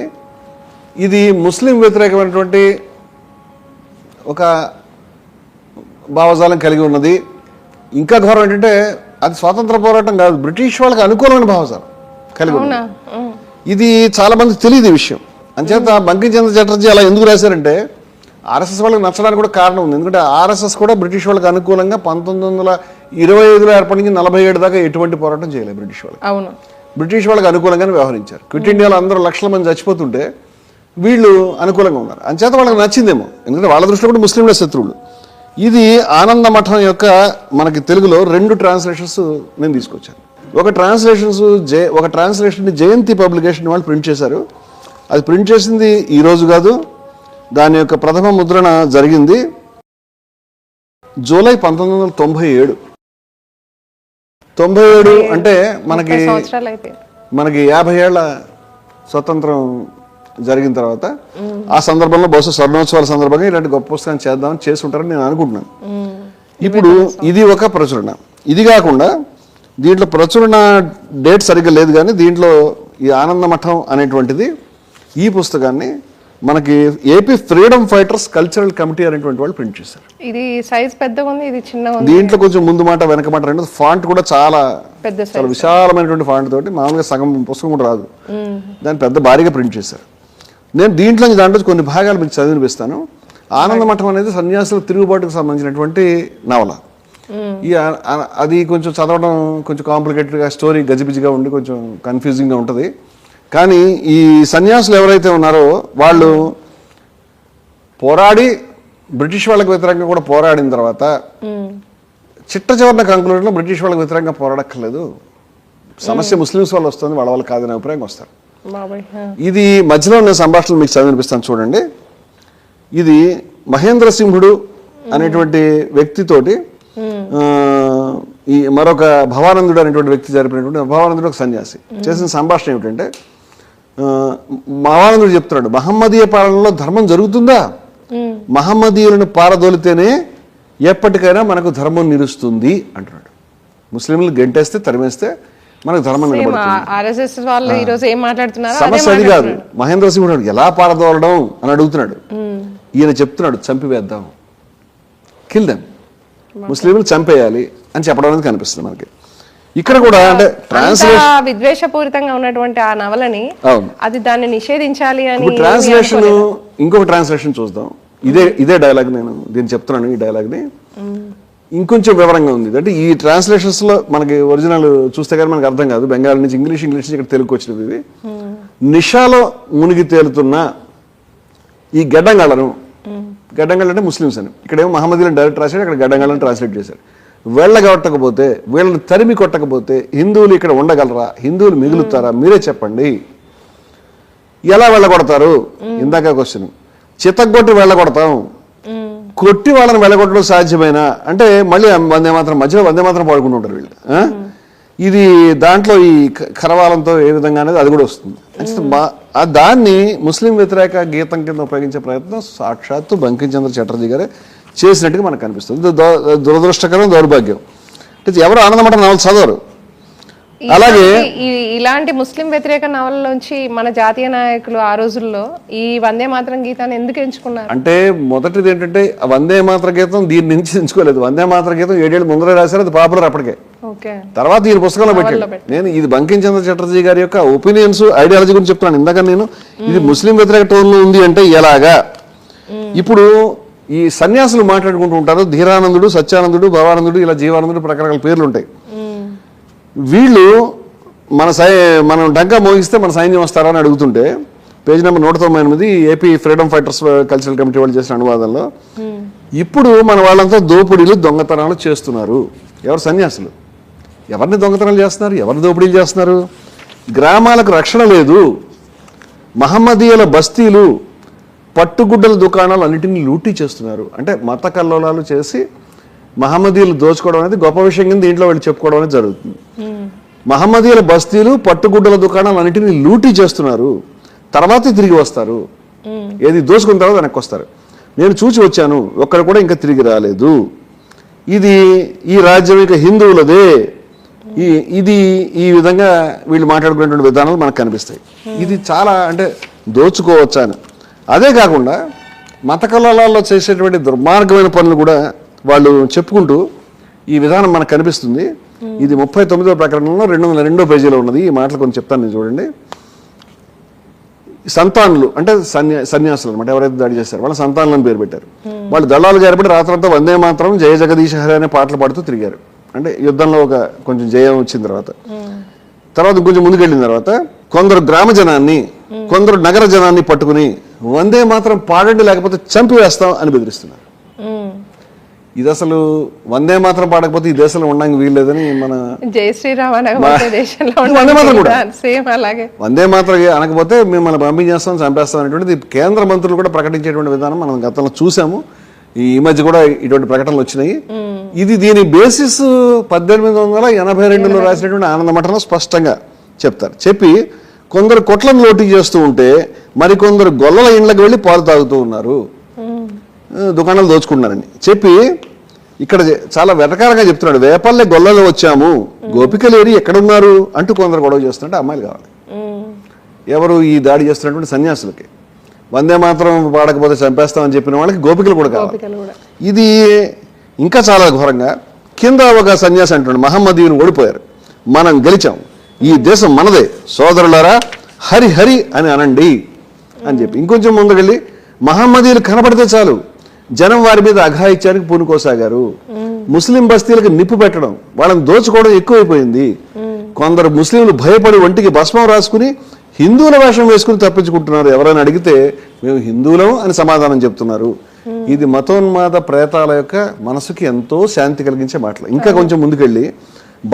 ఇది ముస్లిం వ్యతిరేకమైనటువంటి ఒక భావజాలం కలిగి ఉన్నది. ఇంకా ఘోరం ఏంటంటే అది స్వాతంత్ర పోరాటం కాదు, బ్రిటిష్ వాళ్ళకి అనుకూలమైన భావజాలం కలిగి ఉంది. ఇది చాలా మంది తెలియదు ఈ విషయం. అంచేత బంకించంద్ర చటర్జీ అలా ఎందుకు రాశారంటే ఆర్ఎస్ఎస్ వాళ్ళకి నచ్చడానికి కూడా కారణం ఉంది. ఎందుకంటే ఆర్ఎస్ఎస్ కూడా బ్రిటిష్ వాళ్ళకి అనుకూలంగా 1925లో ఏర్పడించి 47 దాకా ఎటువంటి పోరాటం చేయలేదు బ్రిటిష్ వాళ్ళు. బ్రిటిష్ వాళ్ళకి అనుకూలంగానే వ్యవహరించారు. క్విట్ ఇండియాలో అందరూ లక్షల మంది చచ్చిపోతుంటే వీళ్ళు అనుకూలంగా ఉన్నారు. అంచేత వాళ్ళకి నచ్చిందేమో, ఎందుకంటే వాళ్ళ దృష్టిలో కూడా ముస్లింల శత్రువులు. ఇది ఆనందమఠం యొక్క మనకి తెలుగులో 2 ట్రాన్స్లేషన్స్ నేను తీసుకొచ్చాను. ఒక ట్రాన్స్లేషన్ జయంతి పబ్లికేషన్ వాళ్ళు ప్రింట్ చేశారు. అది ప్రింట్ చేసింది ఈరోజు కాదు, దాని యొక్క ప్రథమ ముద్రణ జరిగింది జూలై 1997. 97 అంటే మనకి 50 ఏళ్ల స్వతంత్రం జరిగిన తర్వాత ఆ సందర్భంలో బహుశా స్వర్ణోత్సవాల సందర్భంగా ఇలాంటి గొప్ప పుస్తకం చేద్దామని చేసి ఉంటారని నేను అనుకుంటున్నాను. ఇప్పుడు ఇది ఒక ప్రచురణ. ఇది కాకుండా దీంట్లో ప్రచురణ డేట్ సరిగ్గా లేదు, కానీ దీంట్లో ఈ ఆనంద మఠం అనేటువంటిది ఈ పుస్తకాన్ని మనకి AP freedom fighters cultural committee అనేటువంటి వాళ్ళు ప్రింట్ చేశారు. ఇది సైజ్ పెద్దగా ఉంది, ఇది చిన్నగా ఉంది. దీంట్లో కొంచెం ముందు మాట వెనక మాట రెండు, ఫాంట్ కూడా చాలా చాలా విశాలమైనటువంటి ఫాంట్ తోటి, మామూలుగా సగం పుస్తకం కూడా రాదు, దాన్ని పెద్ద భారీగా ప్రింట్ చేశారు. నేను దాంట్లో కొన్ని భాగాలు మీకు చదివినిపిస్తాను. ఆనంద మఠం అనేది సన్యాసుల తిరుగుబాటుకు సంబంధించినటువంటి నవల. అది కొంచెం చదవడం కొంచెం కాంప్లికేటెడ్గా, స్టోరీ గజిబిజిగా ఉండి కొంచెం కన్ఫ్యూజింగ్గా ఉంటుంది. కానీ ఈ సన్యాసులు ఎవరైతే ఉన్నారో వాళ్ళు పోరాడి బ్రిటిష్ వాళ్ళకి వ్యతిరేకంగా కూడా పోరాడిన తర్వాత చిట్ట చివరిన కంక్లూజన్లో బ్రిటిష్ వాళ్ళకి వ్యతిరేకంగా పోరాడక్కర్లేదు, సమస్య ముస్లిమ్స్ వాళ్ళు వస్తుంది, వాళ్ళ వాళ్ళు కాదనే అభిప్రాయం వస్తారు. ఇది మధ్యలో ఉన్న సంభాషణలు మీకు చదివినిపిస్తాను చూడండి. ఇది మహేంద్ర సింహుడు అనేటువంటి వ్యక్తితోటి ఈ మరొక భవానందుడు అనేటువంటి వ్యక్తి జరిపినటువంటి, భవానందుడు ఒక సన్యాసి చేసిన సంభాషణ ఏమిటంటే, భవానందుడు చెప్తున్నాడు, మహమ్మదీయ పాలనలో ధర్మం జరుగుతుందా? మహమ్మదీయులను పారదోలితేనే ఎప్పటికైనా మనకు ధర్మం నిలుస్తుంది అంటున్నాడు. ముస్లింలు గెంటేస్తే తరిమేస్తే మనకు ధర్మం నిలబడుతుంది. సమస్య అది కాదు. మహేంద్ర సింహుడు ఎలా పారదోలడం అని అడుగుతున్నాడు. ఈయన చెప్తున్నాడు చంపివేద్దాం, కిల్ దెమ్, ముస్లింలు చంపేయాలి అని చెప్పడం అనేది కనిపిస్తుంది మనకి. ఇక్కడ కూడా అంటే ట్రాన్స్లేషన్ విద్వేషపూరితంగా ఉన్నటువంటి ఆ నవలని అది దాన్ని నిషేధించాలి అని ట్రాన్స్లేషన్. ఇంకొక ట్రాన్స్లేషన్ చూద్దాం. ఇదే డైలాగ్ నేను దీన్ని చెప్తున్నాను. ఈ డైలాగ్ ని ఇంకొంచెం వివరంగా ఉంది. అంటే ఈ ట్రాన్స్లేషన్స్ లో మనకి ఒరిజినల్ చూస్తే కానీ మనకు అర్థం కాదు. బెంగాల్ నుంచి ఇంగ్లీష్ నుంచి ఇక్కడ తెలుగుకి వచ్చినవి ఇవి. నిషాలో మునిగి తేలుతున్న ఈ గడ్డంగాళ్ళను, గడ్డంగాళ్ళు అంటే ముస్లిమ్స్ అని, ఇక్కడేమో మహమ్మదీలను డైరెక్ట్ రాశాడు, అక్కడ గడ్డంగాళ్ళని ట్రాన్స్లేట్ చేశారు. వెళ్ళగొట్టకపోతే, వీళ్ళని తరిమి కొట్టకపోతే హిందువులు ఇక్కడ ఉండగలరా? హిందువులు మిగులుతారా? మీరే చెప్పండి. ఎలా వెళ్ళగొడతారు? ఇందాక క్వశ్చన్. చితగ్గొట్టి వెళ్ళగొడతాం, కొట్టి వాళ్ళని వెళ్ళగొట్టడం సాధ్యమేనా అంటే మళ్ళీ వందే మాత్రం మధ్యలో వందే మాత్రం పాడుకుంటూ ఉంటారు వీళ్ళు. ఇది దాంట్లో ఈ కరవాలంతో ఏ విధంగా అనేది అది కూడా వస్తుంది. దాన్ని ముస్లిం వ్యతిరేక గీతం కింద ఉపయోగించే ప్రయత్నం సాక్షాత్తు బంకించంద్ర చటర్జీ గారే చేసినట్టుగా మనకు కనిపిస్తుంది. దురదృష్టకరం, దౌర్భాగ్యం. ఎవరు ఆనందమఠం నవలు చదవరు. అలాగే ఇలాంటి ముస్లిం వ్యతిరేక నవలలోంచి మన జాతీయ నాయకులు ఆ రోజుల్లో ఈ వందే మాత్రం గీతాన్ని ఎందుకు ఎంచుకున్నారు అంటే, మొదటిది ఏంటంటే వందే మాత్ర గీతం దీని నుంచి ఎంచుకోలేదు. వందే మాత్ర గీతం 7 ఏళ్ళు ముందరే రాశారు, అది పాపులర్ అప్పటికే. తర్వాత ఈ పుస్తకంలో పెట్టాడు. నేను ఇది బంకించంద్ర చటర్జీ గారి యొక్క ఒపీనియన్స్, ఐడియాలజీ గురించి చెప్తున్నాను. ఇందాక నేను ఇది ముస్లిం వ్యతిరేక టోన్లో ఉంది అంటే ఎలాగా. ఇప్పుడు ఈ సన్యాసులు మాట్లాడుకుంటూ ఉంటారు, ధీరానందుడు, సత్యానందుడు, భవానందుడు, ఇలా జీవానందుడు, రకరకాల పేర్లు ఉంటాయి. వీళ్ళు మనం డంకా మోగిస్తే మన సైన్యం వస్తారా అని అడుగుతుంటే, page number 198 AP freedom fighters cultural committee వాళ్ళు చేసిన అనువాదంలో, ఇప్పుడు మన వాళ్ళంతా దోపిడీలు, దొంగతనాలు చేస్తున్నారు. ఎవరు? సన్యాసులు. ఎవరిని దొంగతనాలు చేస్తున్నారు? ఎవరిని దోపిడీలు చేస్తున్నారు? గ్రామాలకు రక్షణ లేదు. మహమ్మదీయుల బస్తీలు, పట్టుగుడ్డల దుకాణాలు అన్నింటినీ లూటీ చేస్తున్నారు. అంటే మత కల్లోలాలు చేసి మహమ్మదీయులు దోచుకోవడం అనేది గొప్ప విషయం కింద దీంట్లో వెళ్ళి చెప్పుకోవడం అనేది జరుగుతుంది. మహమ్మదీయుల బస్తీలు, పట్టుగుడ్డల దుకాణాలు అన్నింటినీ లూటీ చేస్తున్నారు. తర్వాత తిరిగి వస్తారు. ఏది దోచుకున్న తర్వాత వెనక్కి వస్తారు. నేను చూసి వచ్చాను, ఒక్కడు కూడా ఇంకా తిరిగి రాలేదు. ఈ రాజ్యం ఇక హిందువులదే. ఇది ఈ విధంగా వీళ్ళు మాట్లాడుకునేటువంటి విధానాలు మనకు కనిపిస్తాయి. ఇది చాలా అంటే దోచుకోవచ్చా అని. అదే కాకుండా మత కళాలలో చేసేటువంటి దుర్మార్గమైన పనులు కూడా వాళ్ళు చెప్పుకుంటూ ఈ విధానం మనకు కనిపిస్తుంది. ఇది 39వ ప్రకరణంలో 202వ పేజీలో ఉన్నది. ఈ మాటలు కొంచెం చెప్తాను నేను చూడండి. సంతానులు అంటే సన్యాసులు అనమాట, ఎవరైతే దాడి చేశారు వాళ్ళ సంతానులను పేరు పెట్టారు. వాళ్ళు దళాలు గారిపడి రాత్రంతా వందే మాత్రం, జయ జగదీశ హరి అనే పాటలు పాడుతూ తిరిగారు. అంటే యుద్ధంలో కొంచెం జయం వచ్చిన తర్వాత కొంచెం ముందుకెళ్ళిన తర్వాత కొందరు గ్రామ జనాన్ని, కొందరు నగర జనాన్ని పట్టుకుని వందే మాత్రం పాడండి లేకపోతే చంపివేస్తాం అని బెదిరిస్తున్నారు. ఇది అసలు వందే మాత్రం పాడకపోతే ఈ దేశంలో ఉండడానికి వీల్లేదని మన జై శ్రీరామ్ అనకపోతే దేశంలో వందే మాత్రం కూడా సేమ్ అలాగే వందే మాత్రం అనకపోతే మిమ్మల్ని పంపించేస్తాం చంపేస్తాం అనేటువంటిది కేంద్ర మంత్రులు కూడా ప్రకటించేటువంటి విధానం మనం గతంలో చూసాము. ఈ మధ్య కూడా ఇటువంటి ప్రకటనలు వచ్చినాయి. ఇది దీని బేసిస్ 1882లో రాసినటువంటి ఆనందమఠంలో స్పష్టంగా చెప్తారు. చెప్పి కొందరు కొట్లను లోటీ చేస్తూ ఉంటే మరికొందరు గొల్లల ఇండ్లకు వెళ్ళి పాలు తాగుతూ ఉన్నారు, దుకాణాలు దోచుకుంటున్నారని చెప్పి ఇక్కడ చాలా వెటకారంగా చెప్తున్నాడు. వేపల్లె గొల్లలో వచ్చాము, గోపికలేరి ఎక్కడున్నారు అంటూ కొందరు గొడవ చేస్తుంటే అమ్మాయిలు కావాలి. ఎవరు ఈ దాడి చేస్తున్నటువంటి సన్యాసులకి. వందే మాత్రం పాడకపోతే చంపేస్తామని చెప్పిన వాళ్ళకి గోపికలు కూడా కావాలి. ఇది ఇంకా చాలా ఘోరంగా కింద ఒక సన్యాసి అంటున్నాడు, మహమ్మదీయులు ఓడిపోయారు, మనం గెలిచాం, ఈ దేశం మనదే, సోదరులారా హరి హరి అని అనండి అని చెప్పి ఇంకొంచెం ముందుకెళ్ళి మహమ్మదీయులు కనపడితే చాలు జనం వారి మీద అఘాయిత్యానికి పూనుకోసాగారు. ముస్లిం బస్తీలకు నిప్పు పెట్టడం, వాళ్ళని దోచుకోవడం ఎక్కువైపోయింది. కొందరు ముస్లింలు భయపడి ఒంటికి భస్మం రాసుకుని హిందువుల వేషం వేసుకుని తప్పించుకుంటున్నారు. ఎవరైనా అడిగితే మేము హిందువులం అని సమాధానం చెప్తున్నారు. ఇది మతోన్మాద ప్రేతాల యొక్క మనసుకి ఎంతో శాంతి కలిగించే మాటలు. ఇంకా కొంచెం ముందుకెళ్ళి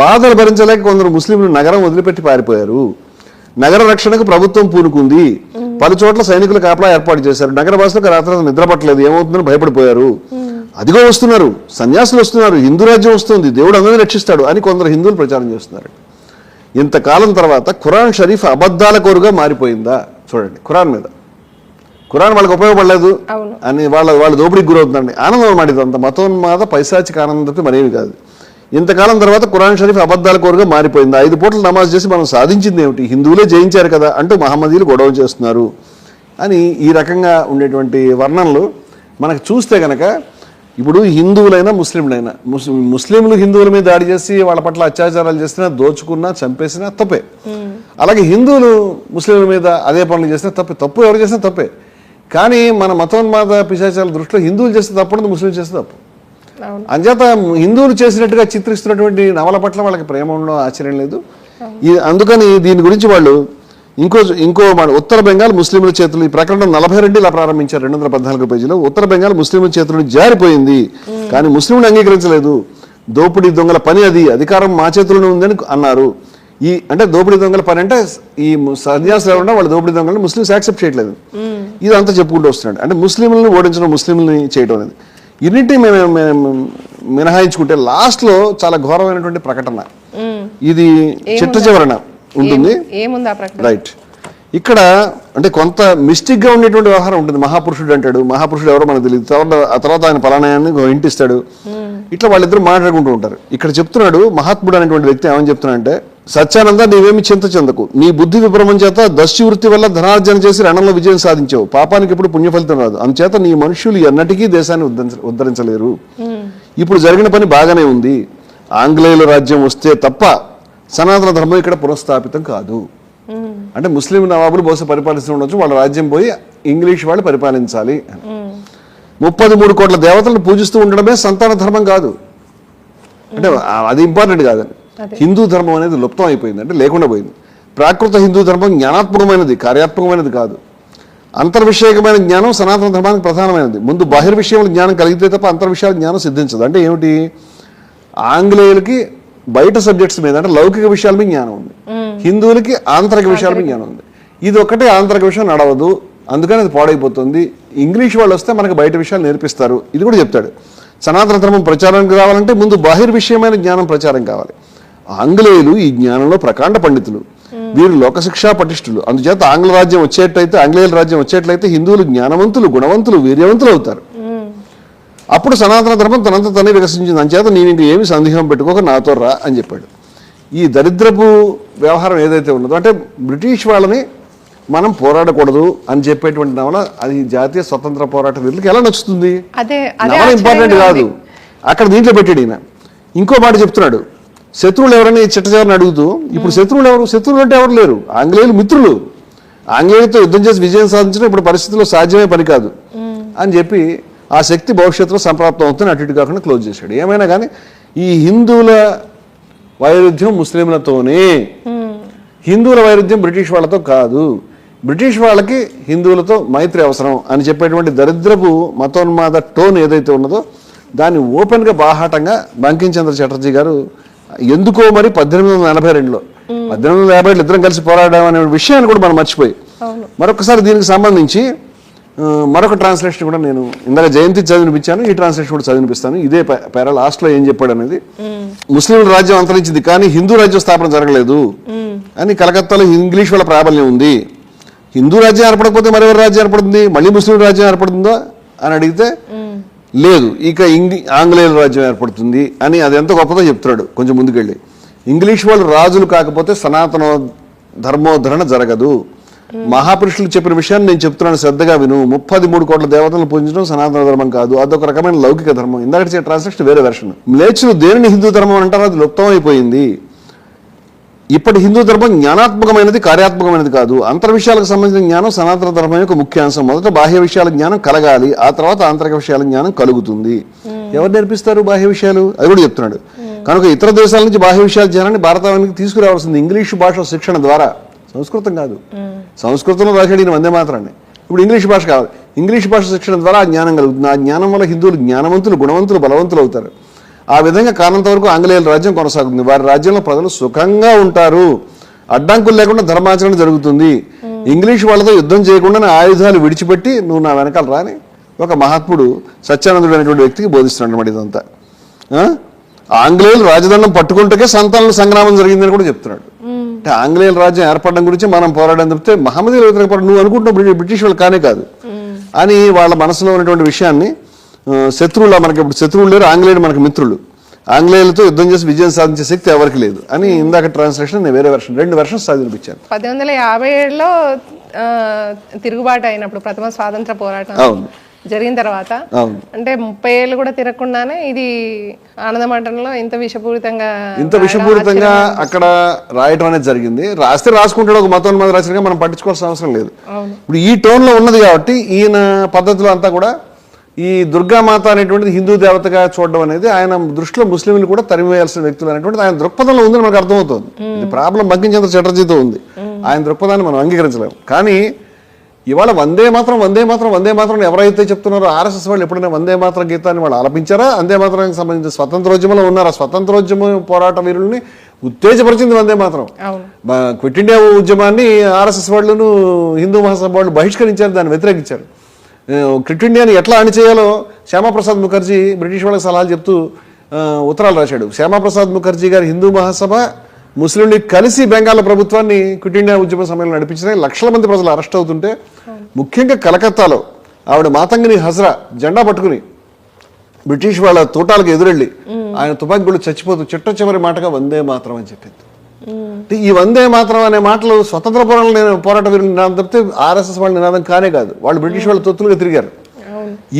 బాధలు భరించలేక కొందరు ముస్లింలు నగరం వదిలిపెట్టి పారిపోయారు. నగర రక్షణకు ప్రభుత్వం పూనుకుంది. పలు చోట్ల సైనికులు కాపలా ఏర్పాటు చేశారు. నగరవాసులకు రాత్రి నిద్రపట్టలేదు, ఏమవుతుందని భయపడిపోయారు. అదిగో వస్తున్నారు, సన్యాసులు వస్తున్నారు, హిందూ రాజ్యం వస్తుంది, దేవుడు అందరినీ రక్షిస్తాడు అని కొందరు హిందువులు ప్రచారం చేస్తున్నారు. ఇంతకాలం తర్వాత ఖురాన్ షరీఫ్ అబద్ధాల కోరుగా మారిపోయిందా? చూడండి, ఖురాన్ మీద ఖురాన్ వాళ్ళకి ఉపయోగపడలేదు అని వాళ్ళ దోపిడీకి గురవుతుందండి. ఆనందం మాడిది అంత మతోన్మాద పైశాచిక ఆనందంతో మరేమి కాదు. ఇంతకాలం తర్వాత ఖురాన్ షరీఫ్ అబద్ధాల కోరుగా మారిపోయింది. 5 పూటలు నమాజ్ చేసి మనం సాధించింది ఏమిటి? హిందువులే జయించారు కదా అంటూ మహమ్మదీయులు గొడవ చేస్తున్నారు అని ఈ రకంగా ఉండేటువంటి వర్ణనలు మనకు చూస్తే కనుక ఇప్పుడు హిందువులైనా ముస్లింలైనా ముస్లింలు హిందువుల మీద దాడి చేసి వాళ్ళ పట్ల అత్యాచారాలు చేసినా, దోచుకున్నా, చంపేసినా తప్పే. అలాగే హిందువులు ముస్లింల మీద అదే పనులు చేసినా తప్పే. తప్పు ఎవరు చేసినా తప్పే. కానీ మన మతోన్మాద పిశాచాల దృష్టిలో హిందువులు చేస్తే తప్పుడు, ముస్లింలు చేస్తే తప్పు. అంచేత హిందువులు చేసినట్టుగా చిత్రిస్తున్నటువంటి నవల పట్ల వాళ్ళకి ప్రేమ ఉండడం ఆశ్చర్యం లేదు. అందుకని దీని గురించి వాళ్ళు ఇంకో ఉత్తర బెంగాల్ ముస్లింల చేతులు, ఈ ప్రకటన 42 ఇలా ప్రారంభించారు 214 పేజీలో. ఉత్తర బెంగాల్ ముస్లింల చేతులు జారిపోయింది, కానీ ముస్లింలు అంగీకరించలేదు. దోపిడీ దొంగల పని అది, అధికారం మా చేతుల్లోనే ఉందని అన్నారు. అంటే దోపిడీ దొంగల పని అంటే ఈ సన్యాసులు ఎవరన్నా వాళ్ళు దోపిడీ దొంగలను ముస్లింస్ యాక్సెప్ట్ చేయట్లేదు. ఇదంతా చెప్పుకుంటూ వస్తున్నాడు. అంటే ముస్లింలను ఓడించడం, ముస్లింలని చేయడం అనేది. ఇన్నింటి మేము మినహాయించుకుంటే లాస్ట్లో చాలా ఘోరమైనటువంటి ప్రకటన. ఇది చిట్ట చివరన ఉంటుంది. రైట్, ఇక్కడ అంటే కొంత మిస్టిక్ గా ఉండేటువంటి వ్యవహారం ఉంటుంది. మహాపురుషుడు అంటాడు, మహాపురుషుడు ఎవరో మనకు తెలియదు. ఆ తర్వాత ఆయన పలానాయాన్ని ఇంటిస్తాడు. ఇట్లా వాళ్ళిద్దరు మాట్లాడుకుంటూ ఉంటారు. ఇక్కడ చెప్తున్నాడు మహాత్ముడు అనేటువంటి వ్యక్తి ఏమని చెప్తున్నాడంటే, సత్యానంద నీవేమి చింత చెందకు, నీ బుద్ధి విభ్రమం చేత దస్యు వృత్తి వల్ల ధనార్జన చేసి రణంలో విజయం సాధించావు. పాపానికి ఎప్పుడు పుణ్యఫలితం రాదు. అందుచేత నీ మనుష్యులు ఎన్నటికీ దేశాన్ని ఉద్ధరించలేరు. ఇప్పుడు జరిగిన పని బాగానే ఉంది. ఆంగ్లేయుల రాజ్యం వస్తే తప్ప సనాతన ధర్మం ఇక్కడ పునఃస్థాపితం కాదు. అంటే ముస్లిం నవాబులు బహుశా పరిపాలిస్తూ ఉండొచ్చు, వాళ్ళ రాజ్యం పోయి ఇంగ్లీష్ వాళ్ళు పరిపాలించాలి. 33 కోట్ల దేవతలను పూజిస్తూ ఉండడమే సంతాన ధర్మం కాదు. అంటే అది ఇంపార్టెంట్ కాదని. హిందూ ధర్మం అనేది లుప్తం అయిపోయింది, అంటే లేకుండా పోయింది. ప్రాకృత హిందూ ధర్మం జ్ఞానాత్మకమైనది, కార్యాత్మకమైనది కాదు. అంతర్విషయకమైన జ్ఞానం సనాతన ధర్మానికి ప్రధానమైనది. ముందు బాహిర్విషయంలో జ్ఞానం కలిగితే తప్ప అంతర్విషయాల జ్ఞానం సిద్ధించదు. అంటే ఏమిటి? ఆంగ్లేయులకి బయట సబ్జెక్ట్స్ మీద అంటే లౌకిక విషయాల మీద జ్ఞానం ఉంది, హిందువులకి ఆంతరిక విషయాల మీద జ్ఞానం ఉంది. ఇది ఒక్కటే ఆంతరిక విషయం నడవదు, అందుకని అది పాడైపోతుంది. ఇంగ్లీష్ వాళ్ళు వస్తే మనకు బయట విషయాలు నేర్పిస్తారు. ఇది కూడా చెప్తాడు. సనాతన ధర్మం ప్రచారానికి రావాలంటే ముందు బాహిర్విషయమైన జ్ఞానం ప్రచారం కావాలి. ఆంగ్లేయులు ఈ జ్ఞానంలో ప్రకాండ పండితులు, వీరు లోకశిక్షా పటిష్ఠులు. అందుచేత ఆంగ్లేయుల రాజ్యం వచ్చేట్లయితే హిందువులు జ్ఞానవంతులు, గుణవంతులు, వీర్యవంతులు అవుతారు. అప్పుడు సనాతన ధర్మం తనంత తనే వికసించింది. అందుచేత నేను ఇంక ఏమి సందేహం పెట్టుకోక నాతో రా అని చెప్పాడు. ఈ దరిద్రపు వ్యవహారం ఏదైతే ఉన్నదో, అంటే బ్రిటిష్ వాళ్ళని మనం పోరాడకూడదు అని చెప్పేటువంటి నవల, అది జాతీయ స్వతంత్ర పోరాట వీరులకు ఎలా నచ్చుతుంది? నవల ఇంపార్టెంట్ కాదు, అక్కడ దీంట్లో పెట్టాడు ఈయన. ఇంకో మాట చెప్తున్నాడు, శత్రువులు ఎవరని చిట్టచివరిని అడుగుతూ, ఇప్పుడు శత్రువులు ఎవరు? శత్రువులు అంటే ఎవరు లేరు, ఆంగ్లేయులు మిత్రులు. ఆంగ్లేయులతో యుద్ధం చేసి విజయం సాధించడం ఇప్పుడు పరిస్థితుల్లో సాధ్యమే పని కాదు అని చెప్పి ఆ శక్తి భవిష్యత్తులో సంప్రాప్తం అవుతుంది అటు ఇటు కాకుండా క్లోజ్ చేశాడు. ఏమైనా కానీ ఈ హిందువుల వైరుధ్యం ముస్లింలతోనే, హిందువుల వైరుధ్యం బ్రిటిష్ వాళ్ళతో కాదు. బ్రిటిష్ వాళ్ళకి హిందువులతో మైత్రి అవసరం అని చెప్పేటువంటి దరిద్రపు మతోన్మాద టోన్ ఏదైతే ఉన్నదో దాన్ని ఓపెన్గా బాహాటంగా బంకిం చంద్ర చటర్జీ గారు ఎందుకో మరి 1842లో 1852 ఇద్దరం కలిసి పోరాడడం అనే విషయాన్ని కూడా మనం మర్చిపోయి మరొకసారి దీనికి సంబంధించి మరొక ట్రాన్స్లేషన్ కూడా నేను ఇందాక జయంతి చదివినిపించాను, ఈ ట్రాన్స్లేషన్ కూడా చదివినిపిస్తాను. ఇదే పేరా లాస్ట్లో ఏం చెప్పాడు అనేది, ముస్లింల రాజ్యం అంతరించింది కానీ హిందూ రాజ్యం స్థాపన జరగలేదు అని కలకత్తాలో ఇంగ్లీష్ వాళ్ళ ప్రాబల్యం ఉంది. హిందూ రాజ్యం ఏర్పడకపోతే మరెవరి రాజ్యం ఏర్పడుతుంది, మళ్ళీ ముస్లిం రాజ్యం ఏర్పడుతుందా అని అడిగితే లేదు, ఇక ఆంగ్లేయుల రాజ్యం ఏర్పడుతుంది అని అది ఎంత గొప్పదో చెప్తున్నాడు. కొంచెం ముందుకెళ్ళి ఇంగ్లీష్ వాళ్ళు రాజులు కాకపోతే సనాతన ధర్మోద్ధరణ జరగదు. మహాపురుషులు చెప్పిన విషయాన్ని నేను చెప్తున్నాను, శ్రద్ధగా విను. 33 కోట్ల దేవతలను పూజించడం సనాతన ధర్మం కాదు, అదొక రకమైన లౌకిక ధర్మం. ఇందాక ట్రాన్స్లేషన్ వేరే వెర్షన్. మ్లేచ్చులు దేనిని హిందూ ధర్మం అంటారో అది లుప్తమైపోయింది. ఇప్పటి హిందూ ధర్మం జ్ఞానాత్మకమైనది, కార్యాత్మకమైనది కాదు. అంతర్ విషయాలకు సంబంధించిన జ్ఞానం సనాతన ధర్మం యొక్క ముఖ్య అంశం. మొదట బాహ్య విషయాల జ్ఞానం కలగాలి, ఆ తర్వాత ఆంతరిక విషయాల జ్ఞానం కలుగుతుంది. ఎవరు నేర్పిస్తారు బాహ్య విషయాలు? అది కూడా చెప్తున్నాడు. కనుక ఇతర దేశాల నుంచి బాహ్య విషయాల జ్ఞానాన్ని భారతానికి తీసుకురావాల్సింది ఇంగ్లీషు భాష శిక్షణ ద్వారా, సంస్కృతం కాదు. సంస్కృతంలో రాశాడు వందే మాత్రాన్ని, ఇప్పుడు ఇంగ్లీష్ భాష కావాలి. ఇంగ్లీష్ భాష శిక్షణ ద్వారా ఆ జ్ఞానం కలుగుతుంది. ఆ జ్ఞానం వల్ల హిందువులు జ్ఞానవంతులు, గుణవంతులు, బలవంతులు అవుతారు. ఆ విధంగా కానంత వరకు ఆంగ్లేయుల రాజ్యం కొనసాగుతుంది. వారి రాజ్యంలో ప్రజలు సుఖంగా ఉంటారు, అడ్డంకులు లేకుండా ధర్మాచరణ జరుగుతుంది. ఇంగ్లీష్ వాళ్ళతో యుద్ధం చేయకుండా ఆయుధాలు విడిచిపెట్టి నువ్వు నా వెనకాల రాని ఒక మహాత్ముడు సత్యానందుడు అనేటువంటి వ్యక్తికి బోధిస్తున్నాడు అన్నమాట ఇదంతా. ఆంగ్లేయులు రాజదండం పట్టుకుంటే సంతాన సంగ్రామం జరిగిందని కూడా చెప్తున్నాడు. అంటే ఆంగ్లేయుల రాజ్యం ఏర్పడడం గురించి మనం పోరాడని చెప్తే మహమ్మదీయుల వ్యతిరేక నువ్వు అనుకుంటున్నావు బ్రిటిష్ వాళ్ళు కానే కాదు అని వాళ్ళ మనసులో ఉన్నటువంటి విషయాన్ని, శత్రువులా మనకి ఇప్పుడు శత్రువులు లేరు, ఆంగ్లేయులు మనకు మిత్రులు, ఆంగ్లేయులతో యుద్ధం చేసి విజయం సాధించే శక్తి ఎవరికి లేదు అని ఇందాక ట్రాన్స్లేషన్ నేను వేరే వెర్షన్ 2 వెర్షన్స్ చదివినిపించాను. 1857లో తిరుగుబాటు అయినప్పుడు ప్రథమ స్వాతంత్ర పోరాటం జరిగిన తర్వాత అంటే 30 ఏళ్ళు కూడా తిరగకుండానే ఇది ఆనందమఠంలో ఇంత విషపూరితంగా అక్కడ రాయటం అనేది జరిగింది. రాస్తే రాసుకుంటాడు, ఒక మతం మీద రాసినగా మనం పట్టించుకోవాల్సిన అవసరం లేదు. ఇప్పుడు ఈ టోన్ లో ఉన్నది కాబట్టి ఈయన పద్ధతిలో అంతా కూడా ఈ దుర్గామాత అనేటువంటిది హిందూ దేవతగా చూడడం అనేది ఆయన దృష్టిలో ముస్లింలు కూడా తరిమివేయాల్సిన వ్యక్తులు అనేటువంటిది ఆయన దృక్పథంలో ఉందని మనకు అర్థమవుతుంది. ఇది ప్రాబ్లం బంకిం చంద్ర చటర్జీతో ఉంది. ఆయన దృక్పథాన్ని మనం అంగీకరించలేము. కానీ ఇవాళ వందే మాత్రం ఎవరైతే చెప్తున్నారో ఆర్ఎస్ఎస్ వాళ్ళు ఎప్పుడైనా వందే మాత్రం గీతాన్ని వాళ్ళు ఆలపించారా? వందే మాత్రానికి సంబంధించిన స్వతంత్రోద్యమంలో ఉన్నారా? స్వతంత్రోద్యమ పోరాట వీరుల్ని ఉత్తేజపరిచింది వందే మాత్రం. క్విట్ ఇండియా ఉద్యమాన్ని ఆర్ఎస్ఎస్ వాళ్ళను హిందూ మహాసభ వాళ్ళు బహిష్కరించారు, దాన్ని వ్యతిరేకించారు. క్విట్ ఇండియాని ఎట్లా అణిచేయాలో శ్యామాప్రసాద్ ముఖర్జీ బ్రిటిష్ వాళ్ళకి సలహాలు చెప్తూ ఉత్తరాలు రాశాడు. శ్యామాప్రసాద్ ముఖర్జీ గారు హిందూ మహాసభ ముస్లింలు కలిసి బెంగాల్ ప్రభుత్వాన్ని క్విట్ ఇండియా ఉద్యమ సమయంలో నడిపించిన లక్షల మంది ప్రజలు అరెస్ట్ అవుతుంటే, ముఖ్యంగా కలకత్తాలో ఆవిడ మాతంగిని హజ్రా జెండా పట్టుకుని బ్రిటిష్ వాళ్ళ తోటాలకు ఎదురెళ్ళి ఆయన తుపాకీ గుళ్ళు చచ్చిపోతూ చిట్ట చివరి మాటగా వందే మాత్రం అని చెప్పింది. ఈ వందే మాత్రం అనే మాటలు స్వతంత్ర పోరాట వీరుల నినాదం తప్పితే ఆర్ఎస్ఎస్ వాళ్ళ నినాదం కానే కాదు. వాళ్ళు బ్రిటిష్ వాళ్ళ తొత్తులుగా తిరిగారు.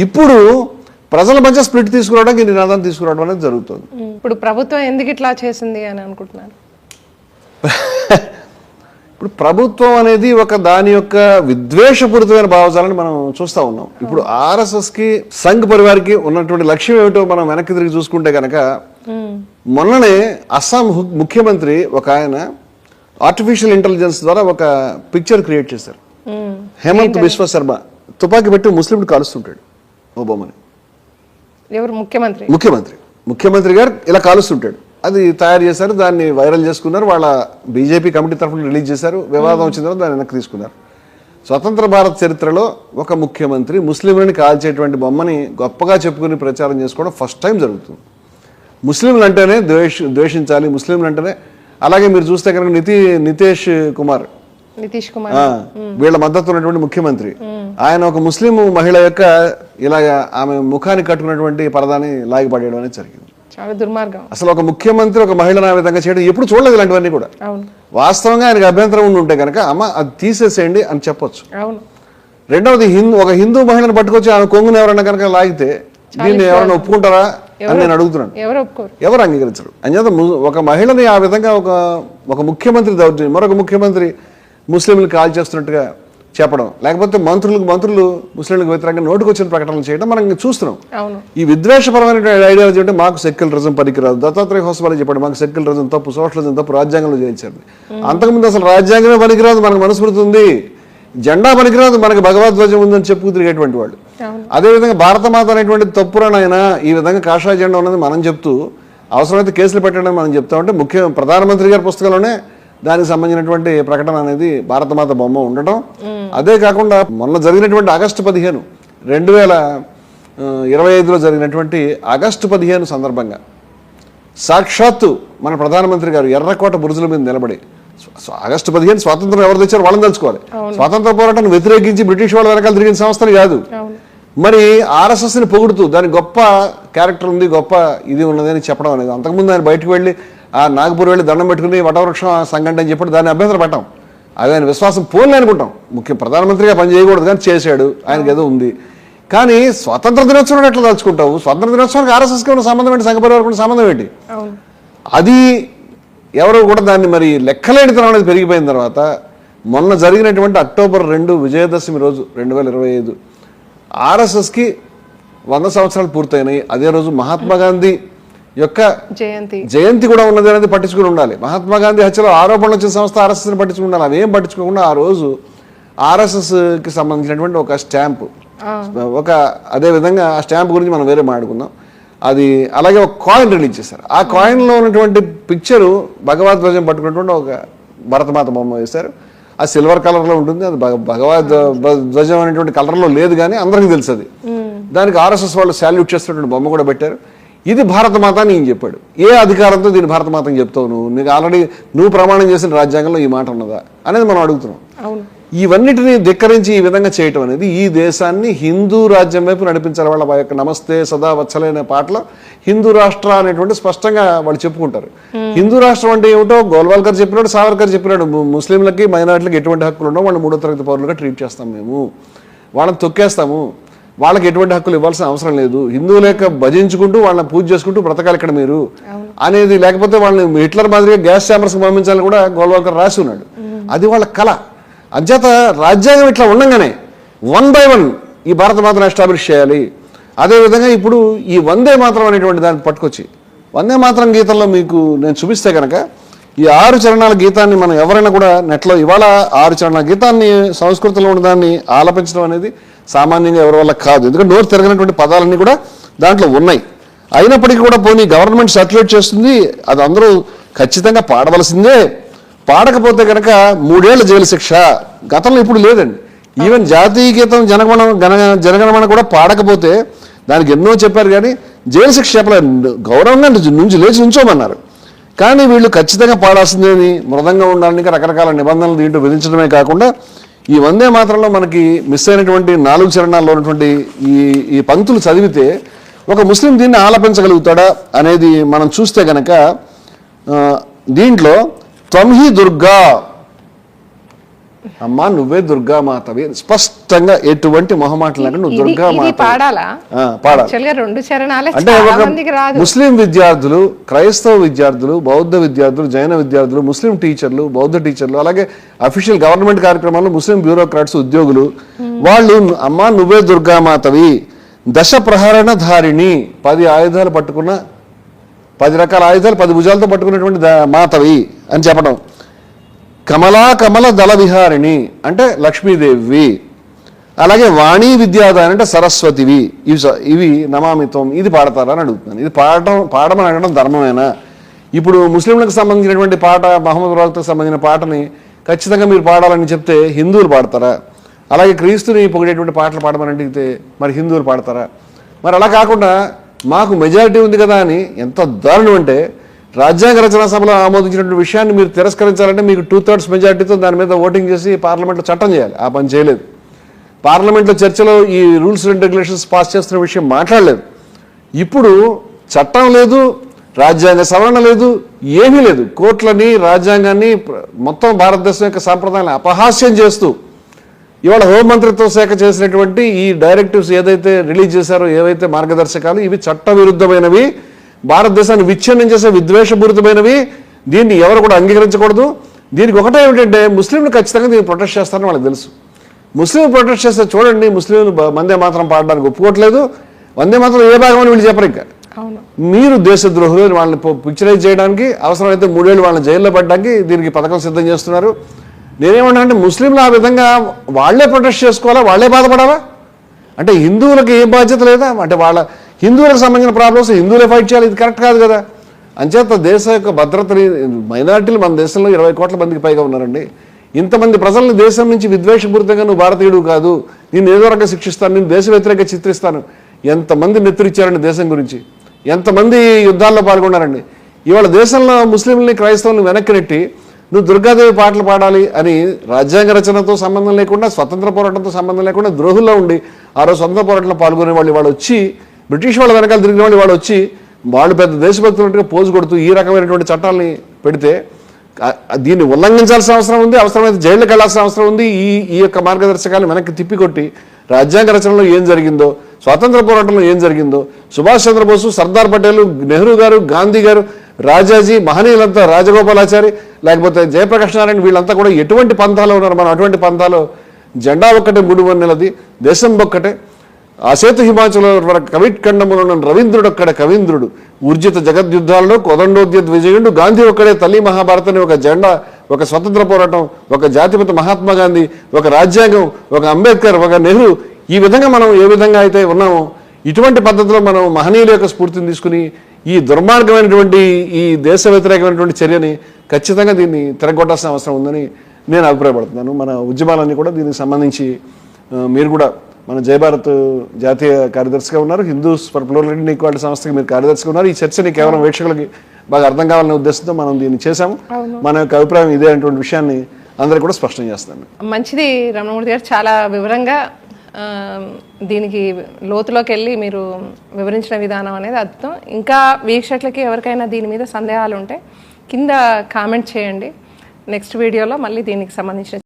ఇప్పుడు ప్రజల మధ్య స్ప్లిట్ తీసుకురావడానికి ఈ నినాదాన్ని తీసుకురావడం అనేది జరుగుతుంది. ఇప్పుడు ప్రభుత్వం ఎందుకు ఇట్లా చేసింది అని అనుకుంటున్నాను. ఇప్పుడు ప్రభుత్వం అనేది ఒక దాని యొక్క విద్వేషపూరితమైన భావజాలను మనం చూస్తూ ఉన్నాం. ఇప్పుడు ఆర్ఎస్ఎస్కి సంఘ్ పరివార్కి ఉన్నటువంటి లక్ష్యం ఏమిటో మనం వెనక్కి తిరిగి చూసుకుంటే కనుక, మొన్ననే అస్సాం ముఖ్యమంత్రి ఒక ఆయన ఆర్టిఫిషియల్ ఇంటెలిజెన్స్ ద్వారా ఒక పిక్చర్ క్రియేట్ చేశారు. హేమంత్ బిశ్వ శర్మ తుపాకీ పెట్టి ముస్లింలు కాలుస్తుంటాడు ఓబామాని. ఎవరు? ముఖ్యమంత్రి గారు ఇలా కాలుస్తుంటాడు. అది తయారు చేశారు, దాన్ని వైరల్ చేసుకున్నారు. వాళ్ళ బీజేపీ కమిటీ తరఫున రిలీజ్ చేశారు. వివాదం వచ్చిన తర్వాత దాన్ని వెనక్కి తీసుకున్నారు. స్వతంత్ర భారత్ చరిత్రలో ఒక ముఖ్యమంత్రి ముస్లింలని కాల్చేటువంటి బొమ్మని గొప్పగా చెప్పుకుని ప్రచారం చేసుకోవడం ఫస్ట్ టైం జరుగుతుంది. ముస్లింలు అంటేనే ద్వేషించాలి, ముస్లింలు అంటేనే. అలాగే మీరు చూస్తే కనుక నితీష్ కుమార్ వీళ్ళ మద్దతు ఉన్నటువంటి ముఖ్యమంత్రి, ఆయన ఒక ముస్లిం మహిళ యొక్క ఇలాగ ఆమె ముఖాన్ని కట్టుకున్నటువంటి పరదాన్ని లాగిపడేయడం అనేది జరిగింది. చాలా దుర్మార్గం. అసలు ఒక ముఖ్యమంత్రి ఒక మహిళను ఆ విధంగా చేయడం ఎప్పుడు చూడలేదు. ఇలాంటివన్నీ కూడా వాస్తవంగా ఆయనకు అభ్యంతరం ఉంటే కనుక అమ్మ అది తీసేసేయండి అని చెప్పొచ్చు. రెండవది, ఒక హిందూ మహిళను పట్టుకొచ్చి ఆమె కొంగును ఎవరన్నా కనుక లాగితే దీన్ని ఎవరైనా ఒప్పుకుంటారా అని నేను అడుగుతున్నాను. ఎవరు అంగీకరించరు. అంచేత ఒక మహిళని ఆ విధంగా ఒక ముఖ్యమంత్రి దౌర్జన్యం, మరొక ముఖ్యమంత్రి ముస్లింలు కాల్ చేస్తున్నట్టుగా చెప్పడం, లేకపోతే మంత్రులు ముస్లింలకు వ్యతిరేకంగా నోటుకొచ్చిన ప్రకటనలు చేయడం మనం చూస్తున్నాం. ఈ విద్వేషపరమైన ఐడియాలజీ అంటే మాకు సెక్యులరిజం పనికిరాదు. దత్తాత్రేయ హోసబాలే చెప్పాడు, మాకు సెక్యులరిజం తప్పు, సోషలిజం తప్పు, రాజ్యాంగంలో చేయించారు. అంతకుముందు అసలు రాజ్యాంగమే పనికిరాదు, మనకు మనుస్మృతి ఉంది, జెండా పనికిరాదు, మనకు భగవద్ధ్వజం ఉందని చెప్పుకు తిరిగేటువంటి వాళ్ళు. అదేవిధంగా భారతమాత అనేటువంటి తప్పురనైనా ఈ విధంగా కాషాయ జెండా ఉన్నది మనం చెప్తూ అవసరమైతే కేసులు పెట్టడం మనం చెప్తామంటే ముఖ్య ప్రధానమంత్రి గారి పుస్తకంలోనే దానికి సంబంధించినటువంటి ప్రకటన అనేది భారతమాత బొమ్మ ఉండటం. అదే కాకుండా మొన్న జరిగినటువంటి ఆగస్టు 15 2025లో జరిగినటువంటి ఆగస్టు 15 సందర్భంగా సాక్షాత్తు మన ప్రధానమంత్రి గారు ఎర్రకోట బురుజుల మీద నిలబడి ఆగస్టు 15 స్వాతంత్రం ఎవరు తెచ్చారో వాళ్ళని తెలుసుకోవాలి. స్వాతంత్ర పోరాటాన్ని వ్యతిరేకించి బ్రిటిష్ వాళ్ళ వెనకాల తిరిగిన సంస్థలు కాదు. మరి ఆర్ఎస్ఎస్ని పొగుడుతూ దాని గొప్ప క్యారెక్టర్ ఉంది, గొప్ప ఇది ఉన్నది అని చెప్పడం అనేది. అంతకుముందు ఆయన బయటకు వెళ్ళి ఆ నాగపూర్ వెళ్ళి దండం పెట్టుకుని వటవృక్షం సంఘటన అని చెప్పి దాన్ని అభ్యంతరం పెట్టాం. అది ఆయన విశ్వాసం పోలే అనుకుంటాం. ముఖ్య ప్రధానమంత్రిగా పని చేయకూడదు కానీ చేశాడు, ఆయనకి ఏదో ఉంది. కానీ స్వాతంత్ర దినోత్సవం ఎట్లా తలుచుకుంటావు? స్వాతంత్ర దినోత్సవానికి ఆర్ఎస్ఎస్కి ఉన్న సంబంధం ఏంటి, సంఘ పరివారకు సంబంధం ఏంటి? అది ఎవరు కూడా దాన్ని మరి లెక్కలేనితనం అనేది పెరిగిపోయిన తర్వాత మొన్న జరిగినటువంటి అక్టోబర్ 2 విజయదశమి రోజు 2025 ఆర్ఎస్ఎస్కి 100 సంవత్సరాలు పూర్తయినాయి. అదే రోజు మహాత్మా గాంధీ యొక్క జయంతి కూడా ఉన్నది అనేది పట్టించుకుని ఉండాలి. మహాత్మా గాంధీ హత్యలో ఆరోపణలు వచ్చిన సంస్థ ఆర్ఎస్ఎస్ని పట్టించుకుని ఉండాలి. అవేం పట్టించుకోకుండా ఆ రోజు ఆర్ఎస్ఎస్కి సంబంధించినటువంటి ఒక స్టాంపు, అదే విధంగా ఆ స్టాంప్ గురించి మనం వేరే మాట్లాడుకుందాం. అది అలాగే ఒక కాయిన్ రిలీజ్ చేశారు. ఆ కాయిన్లో ఉన్నటువంటి పిక్చరు భగవద్ ధ్వజం పట్టుకున్నటువంటి ఒక భరతమాత బొమ్మ వేశారు. అది సిల్వర్ కలర్లో ఉంటుంది. అది భగవద్ ధ్వజం అనేటువంటి కలర్లో లేదు, కానీ అందరికీ తెలుసు అది. దానికి ఆర్ఎస్ఎస్ వాళ్ళు శాల్యూట్ చేస్తున్నటువంటి బొమ్మ కూడా పెట్టారు. ఇది భారతమాత అని ఈయన చెప్పాడు. ఏ అధికారంతో దీన్ని భారతమాత అని చెప్తావు నువ్వు? నీకు ఆల్రెడీ నువ్వు ప్రమాణం చేసిన రాజ్యాంగంలో ఈ మాట ఉన్నదా అనేది మనం అడుగుతున్నాం. ఇవన్నిటిని ధిక్కరించి ఈ విధంగా చేయటం అనేది ఈ దేశాన్ని హిందూ రాజ్యం వైపు నడిపించాలి. వాళ్ళ యొక్క నమస్తే సదా వచ్చలైన పాటలో హిందూ రాష్ట్ర అనేటువంటి స్పష్టంగా వాళ్ళు చెప్పుకుంటారు. హిందూ రాష్ట్రం అంటే ఏమిటో గోల్వాల్కర్ చెప్పినాడు, సావర్కర్ చెప్పినాడు. ముస్లింలకి మైనారిటీలకు ఎటువంటి హక్కులు ఉండవు, వాళ్ళు 3వ తరగతి పౌరులుగా ట్రీట్ చేస్తాం, మేము వాళ్ళని తొక్కేస్తాము, వాళ్ళకి ఎటువంటి హక్కులు ఇవ్వాల్సిన అవసరం లేదు, హిందువుల యొక్క భజించుకుంటూ వాళ్ళని పూజ చేసుకుంటూ బ్రతకాలి ఇక్కడ మీరు అనేది. లేకపోతే వాళ్ళని హిట్లర్ మాదిరిగా గ్యాస్ ఛాంబర్స్కి పంపించాలని కూడా గోల్వాల్కర్ రాసి ఉన్నాడు. అది వాళ్ళ కళ. అంచేత రాజ్యాంగం ఇట్లా ఉండగానే 1 by 1 ఈ భారత మాతను ఎస్టాబ్లిష్ చేయాలి. అదేవిధంగా ఇప్పుడు ఈ వందే మాతరం అనేటువంటి దాన్ని పట్టుకొచ్చి వందే మాతరం గీతంలో మీకు నేను చూపిస్తే కనుక ఈ 6 చరణాల గీతాన్ని మనం ఎవరైనా కూడా నెట్లో ఇవాళ 6 చరణాల గీతాన్ని సంస్కృతంలో ఉన్న దాన్ని ఆలపించడం అనేది సామాన్యంగా ఎవరి వల్ల కాదు. ఎందుకంటే నోరు తిరగనటువంటి పదాలన్నీ కూడా దాంట్లో ఉన్నాయి. అయినప్పటికీ కూడా పోనీ గవర్నమెంట్ సర్క్యులేట్ చేస్తుంది, అది అందరూ ఖచ్చితంగా పాడవలసిందే. పాడకపోతే కనుక 3 ఏళ్ల జైలు శిక్ష. గతంలో ఇప్పుడు లేదండి. ఈవెన్ జాతీయ గీతం జనగణమన కూడా పాడకపోతే దానికి ఎన్నో చెప్పారు, కానీ జైలు శిక్ష చెప్పలేదు. గౌరవంగా నుంచి లేచి ఉంచోమన్నారు. కానీ వీళ్ళు ఖచ్చితంగా పాడాల్సిందేని మృదంగా ఉండాలని రకరకాల నిబంధనలు దీంట్లో విధించడమే కాకుండా ఈ వందే మాత్రంలో మనకి మిస్ అయినటువంటి 4 చరణాల్లో ఉన్నటువంటి ఈ పంక్తులు చదివితే ఒక ముస్లిం దీన్ని ఆలపించగలుగుతాడా అనేది మనం చూస్తే కనుక దీంట్లో త్వంహి దుర్గా, అమ్మా నువ్వే దుర్గా మాతవి, స్పష్టంగా ఎటువంటి మొహమాటలు లేకుండా నువ్వు దుర్గా మాత పాడాలి. అంటే ఒక ముస్లిం విద్యార్థులు, క్రైస్తవ విద్యార్థులు, బౌద్ధ విద్యార్థులు, జైన విద్యార్థులు, ముస్లిం టీచర్లు, బౌద్ధ టీచర్లు, అలాగే అఫీషియల్ గవర్నమెంట్ కార్యక్రమాల్లో ముస్లిం బ్యూరోక్రాట్స్, ఉద్యోగులు, వాళ్ళు అమ్మా నువ్వే దుర్గా మాతవి, దశ ప్రహరణ ధారిణి, 10 ఆయుధాలు పట్టుకున్న 10 రకాల ఆయుధాలు 10 భుజాలతో పట్టుకున్నటువంటి మాతవి అని చెప్పడం. కమల దళ విహారిణి అంటే లక్ష్మీదేవి. అలాగే వాణి విద్యాదాని అంటే సరస్వతివి. ఇవి నమామిత్వం. ఇది పాడతారా అని అడుగుతున్నాను. ఇది పాడమని అడగడం ధర్మమేనా? ఇప్పుడు ముస్లింలకు సంబంధించినటువంటి పాట, మహమ్మద్ ప్రవక్తకు సంబంధించిన పాటని ఖచ్చితంగా మీరు పాడాలని చెప్తే హిందువులు పాడతారా? అలాగే క్రీస్తుని పొగిడేటువంటి పాటలు పాడమని అడిగితే మరి హిందువులు పాడతారా? మరి అలా కాకుండా మాకు మెజారిటీ ఉంది కదా అని ఎంత దారుణం అంటే రాజ్యాంగ రచనా సభలో ఆమోదించినటువంటి విషయాన్ని మీరు తిరస్కరించాలంటే మీకు 2/3 మెజారిటీతో దాని మీద ఓటింగ్ చేసి పార్లమెంట్లో చట్టం చేయాలి. ఆ పని చేయలేదు. పార్లమెంట్లో చర్చలో ఈ రూల్స్ అండ్ రెగ్యులేషన్స్ పాస్ చేస్తున్న విషయం మాట్లాడలేదు. ఇప్పుడు చట్టం లేదు, రాజ్యాంగ సవరణ లేదు, ఏమీ లేదు. కోర్టులని, రాజ్యాంగాన్ని, మొత్తం భారతదేశం యొక్క సాంప్రదాయాన్ని అపహాస్యం చేస్తూ ఇవాళ హోంమంత్రిత్వ శాఖ చేసినటువంటి ఈ డైరెక్టివ్స్ ఏదైతే రిలీజ్ చేశారో, ఏవైతే మార్గదర్శకాలు, ఇవి చట్టవిరుద్ధమైనవి, భారతదేశాన్ని విచ్ఛిన్నం చేసే విద్వేషపూరితమైనవి. దీన్ని ఎవరు కూడా అంగీకరించకూడదు. దీనికి ఒకటే ఏమిటంటే ముస్లింలు ఖచ్చితంగా దీన్ని ప్రొటెస్ట్ చేస్తారని వాళ్ళకి తెలుసు. ముస్లింలు ప్రొటెస్ట్ చేస్తే చూడండి, ముస్లింలు వందే మాత్రం పాడడానికి ఒప్పుకోవట్లేదు. వందే మాత్రం ఏ భాగం అని వీళ్ళు చెప్పరు. ఇంకా మీరు దేశద్రోహులు వాళ్ళని పిక్చరైజ్ చేయడానికి, అవసరమైతే 3 ఏళ్ళు వాళ్ళని జైల్లో పడడానికి దీనికి పథకం సిద్ధం చేస్తున్నారు. నేనేమన్నా అంటే ముస్లింలు ఆ విధంగా వాళ్లే ప్రొటెస్ట్ చేసుకోవాలా, వాళ్లే బాధపడాలా? అంటే హిందువులకు ఏ బాధ్యత లేదా? అంటే వాళ్ళ హిందువులకు సంబంధించిన ప్రాబ్లమ్స్ హిందువులే ఫైట్ చేయాలి, ఇది కరెక్ట్ కాదు కదా. అంచేత దేశం యొక్క భద్రతని, మైనారిటీలు మన దేశంలో 20 కోట్ల మందికి పైగా ఉన్నారండి. ఇంతమంది ప్రజల్ని దేశం నుంచి విద్వేషపూరితంగా నువ్వు భారతీయుడు కాదు, నేను ఏదో రకంగా శిక్షిస్తాను, నేను దేశ వ్యతిరేక చిత్రిస్తాను, ఎంతమంది నెత్తురిచ్చారండి దేశం గురించి, ఎంతమంది యుద్ధాల్లో పాల్గొన్నారండి. ఇవాళ దేశంలో ముస్లింలని క్రైస్తవులను వెనక్కి నెట్టి నువ్వు దుర్గాదేవి పాటలు పాడాలి అని రాజ్యాంగ రచనతో సంబంధం లేకుండా, స్వతంత్ర పోరాటంతో సంబంధం లేకుండా ద్రోహుల్లో ఉండి ఆ రోజు స్వతంత్ర పోరాటంలో పాల్గొనే వాళ్ళు వచ్చి, బ్రిటిష్ వాళ్ళ వెనకాల తిరిగిన వాళ్ళు వచ్చి వాళ్ళు పెద్ద దేశభక్తులుగా పోజు కొడుతూ ఈ రకమైనటువంటి చట్టాలని పెడితే దీన్ని ఉల్లంఘించాల్సిన అవసరం ఉంది, అవసరమైతే జైలుకి వెళ్లాల్సిన అవసరం ఉంది. ఈ యొక్క మార్గదర్శకాలను వెనక్కి తిప్పికొట్టి రాజ్యాంగ రచనలో ఏం జరిగిందో, స్వాతంత్ర పోరాటంలో ఏం జరిగిందో, సుభాష్ చంద్రబోసు, సర్దార్ పటేల్, నెహ్రూ గారు, గాంధీ గారు, రాజాజీ, మహనీయులంతా, రాజగోపాలాచారి, లేకపోతే జయప్రకాష్ నారాయణ, వీళ్ళంతా కూడా ఎటువంటి పంథాలో ఉన్నారు. మనం అటువంటి పంథాలో జెండా ఒక్కటే, 3 వన్నెలది, దేశం ఒక్కటే. అసేతు హిమాచల కవిట్ ఖండములను రవీంద్రుడొక్కడే కవీంద్రుడు, ఊర్జిత జగద్యుద్ధాలలో కొదండోద్యత్ విజయుడు, గాంధీ ఒక్కడే తల్లి మహాభారతని, ఒక జెండా, ఒక స్వతంత్ర పోరాటం, ఒక జాతిపిత మహాత్మా గాంధీ, ఒక రాజ్యాంగం, ఒక అంబేద్కర్, ఒక నెహ్రూ, ఈ విధంగా మనం ఏ విధంగా అయితే ఉన్నామో ఇటువంటి పద్ధతిలో మనం మహనీయుల యొక్క స్ఫూర్తిని తీసుకుని ఈ దుర్మార్గమైనటువంటి ఈ దేశ వ్యతిరేకమైనటువంటి చర్యని ఖచ్చితంగా దీన్ని తిరగొట్టాల్సిన అవసరం ఉందని నేను అభిప్రాయపడుతున్నాను. మన ఉద్యమాలన్నీ కూడా దీనికి సంబంధించి మీరు కూడా మన జయభారత్ జాతీయ కార్యదర్శిగా ఉన్నారు, Hindus for plurality and equality సంస్థకి మీరు కార్యదర్శిగా ఉన్నారు. ఈ చర్చని కేవలం వీక్షకులకి బాగా అర్థం కావాలనే ఉద్దేశంతో మనం దీన్ని చేశాము. మన యొక్క అభిప్రాయం ఇదే అనేటువంటి విషయాన్ని అందరికీ కూడా స్పష్టం చేస్తాను. మంచిది రమణమూర్తి గారు, చాలా వివరంగా దీనికి లోతులోకి వెళ్ళి మీరు వివరించిన విధానం అనేది అద్భుతం. ఇంకా వీక్షకులకి ఎవరికైనా దీని మీద సందేహాలు ఉంటే కింద కామెంట్ చేయండి. నెక్స్ట్ వీడియోలో మళ్ళీ దీనికి సంబంధించిన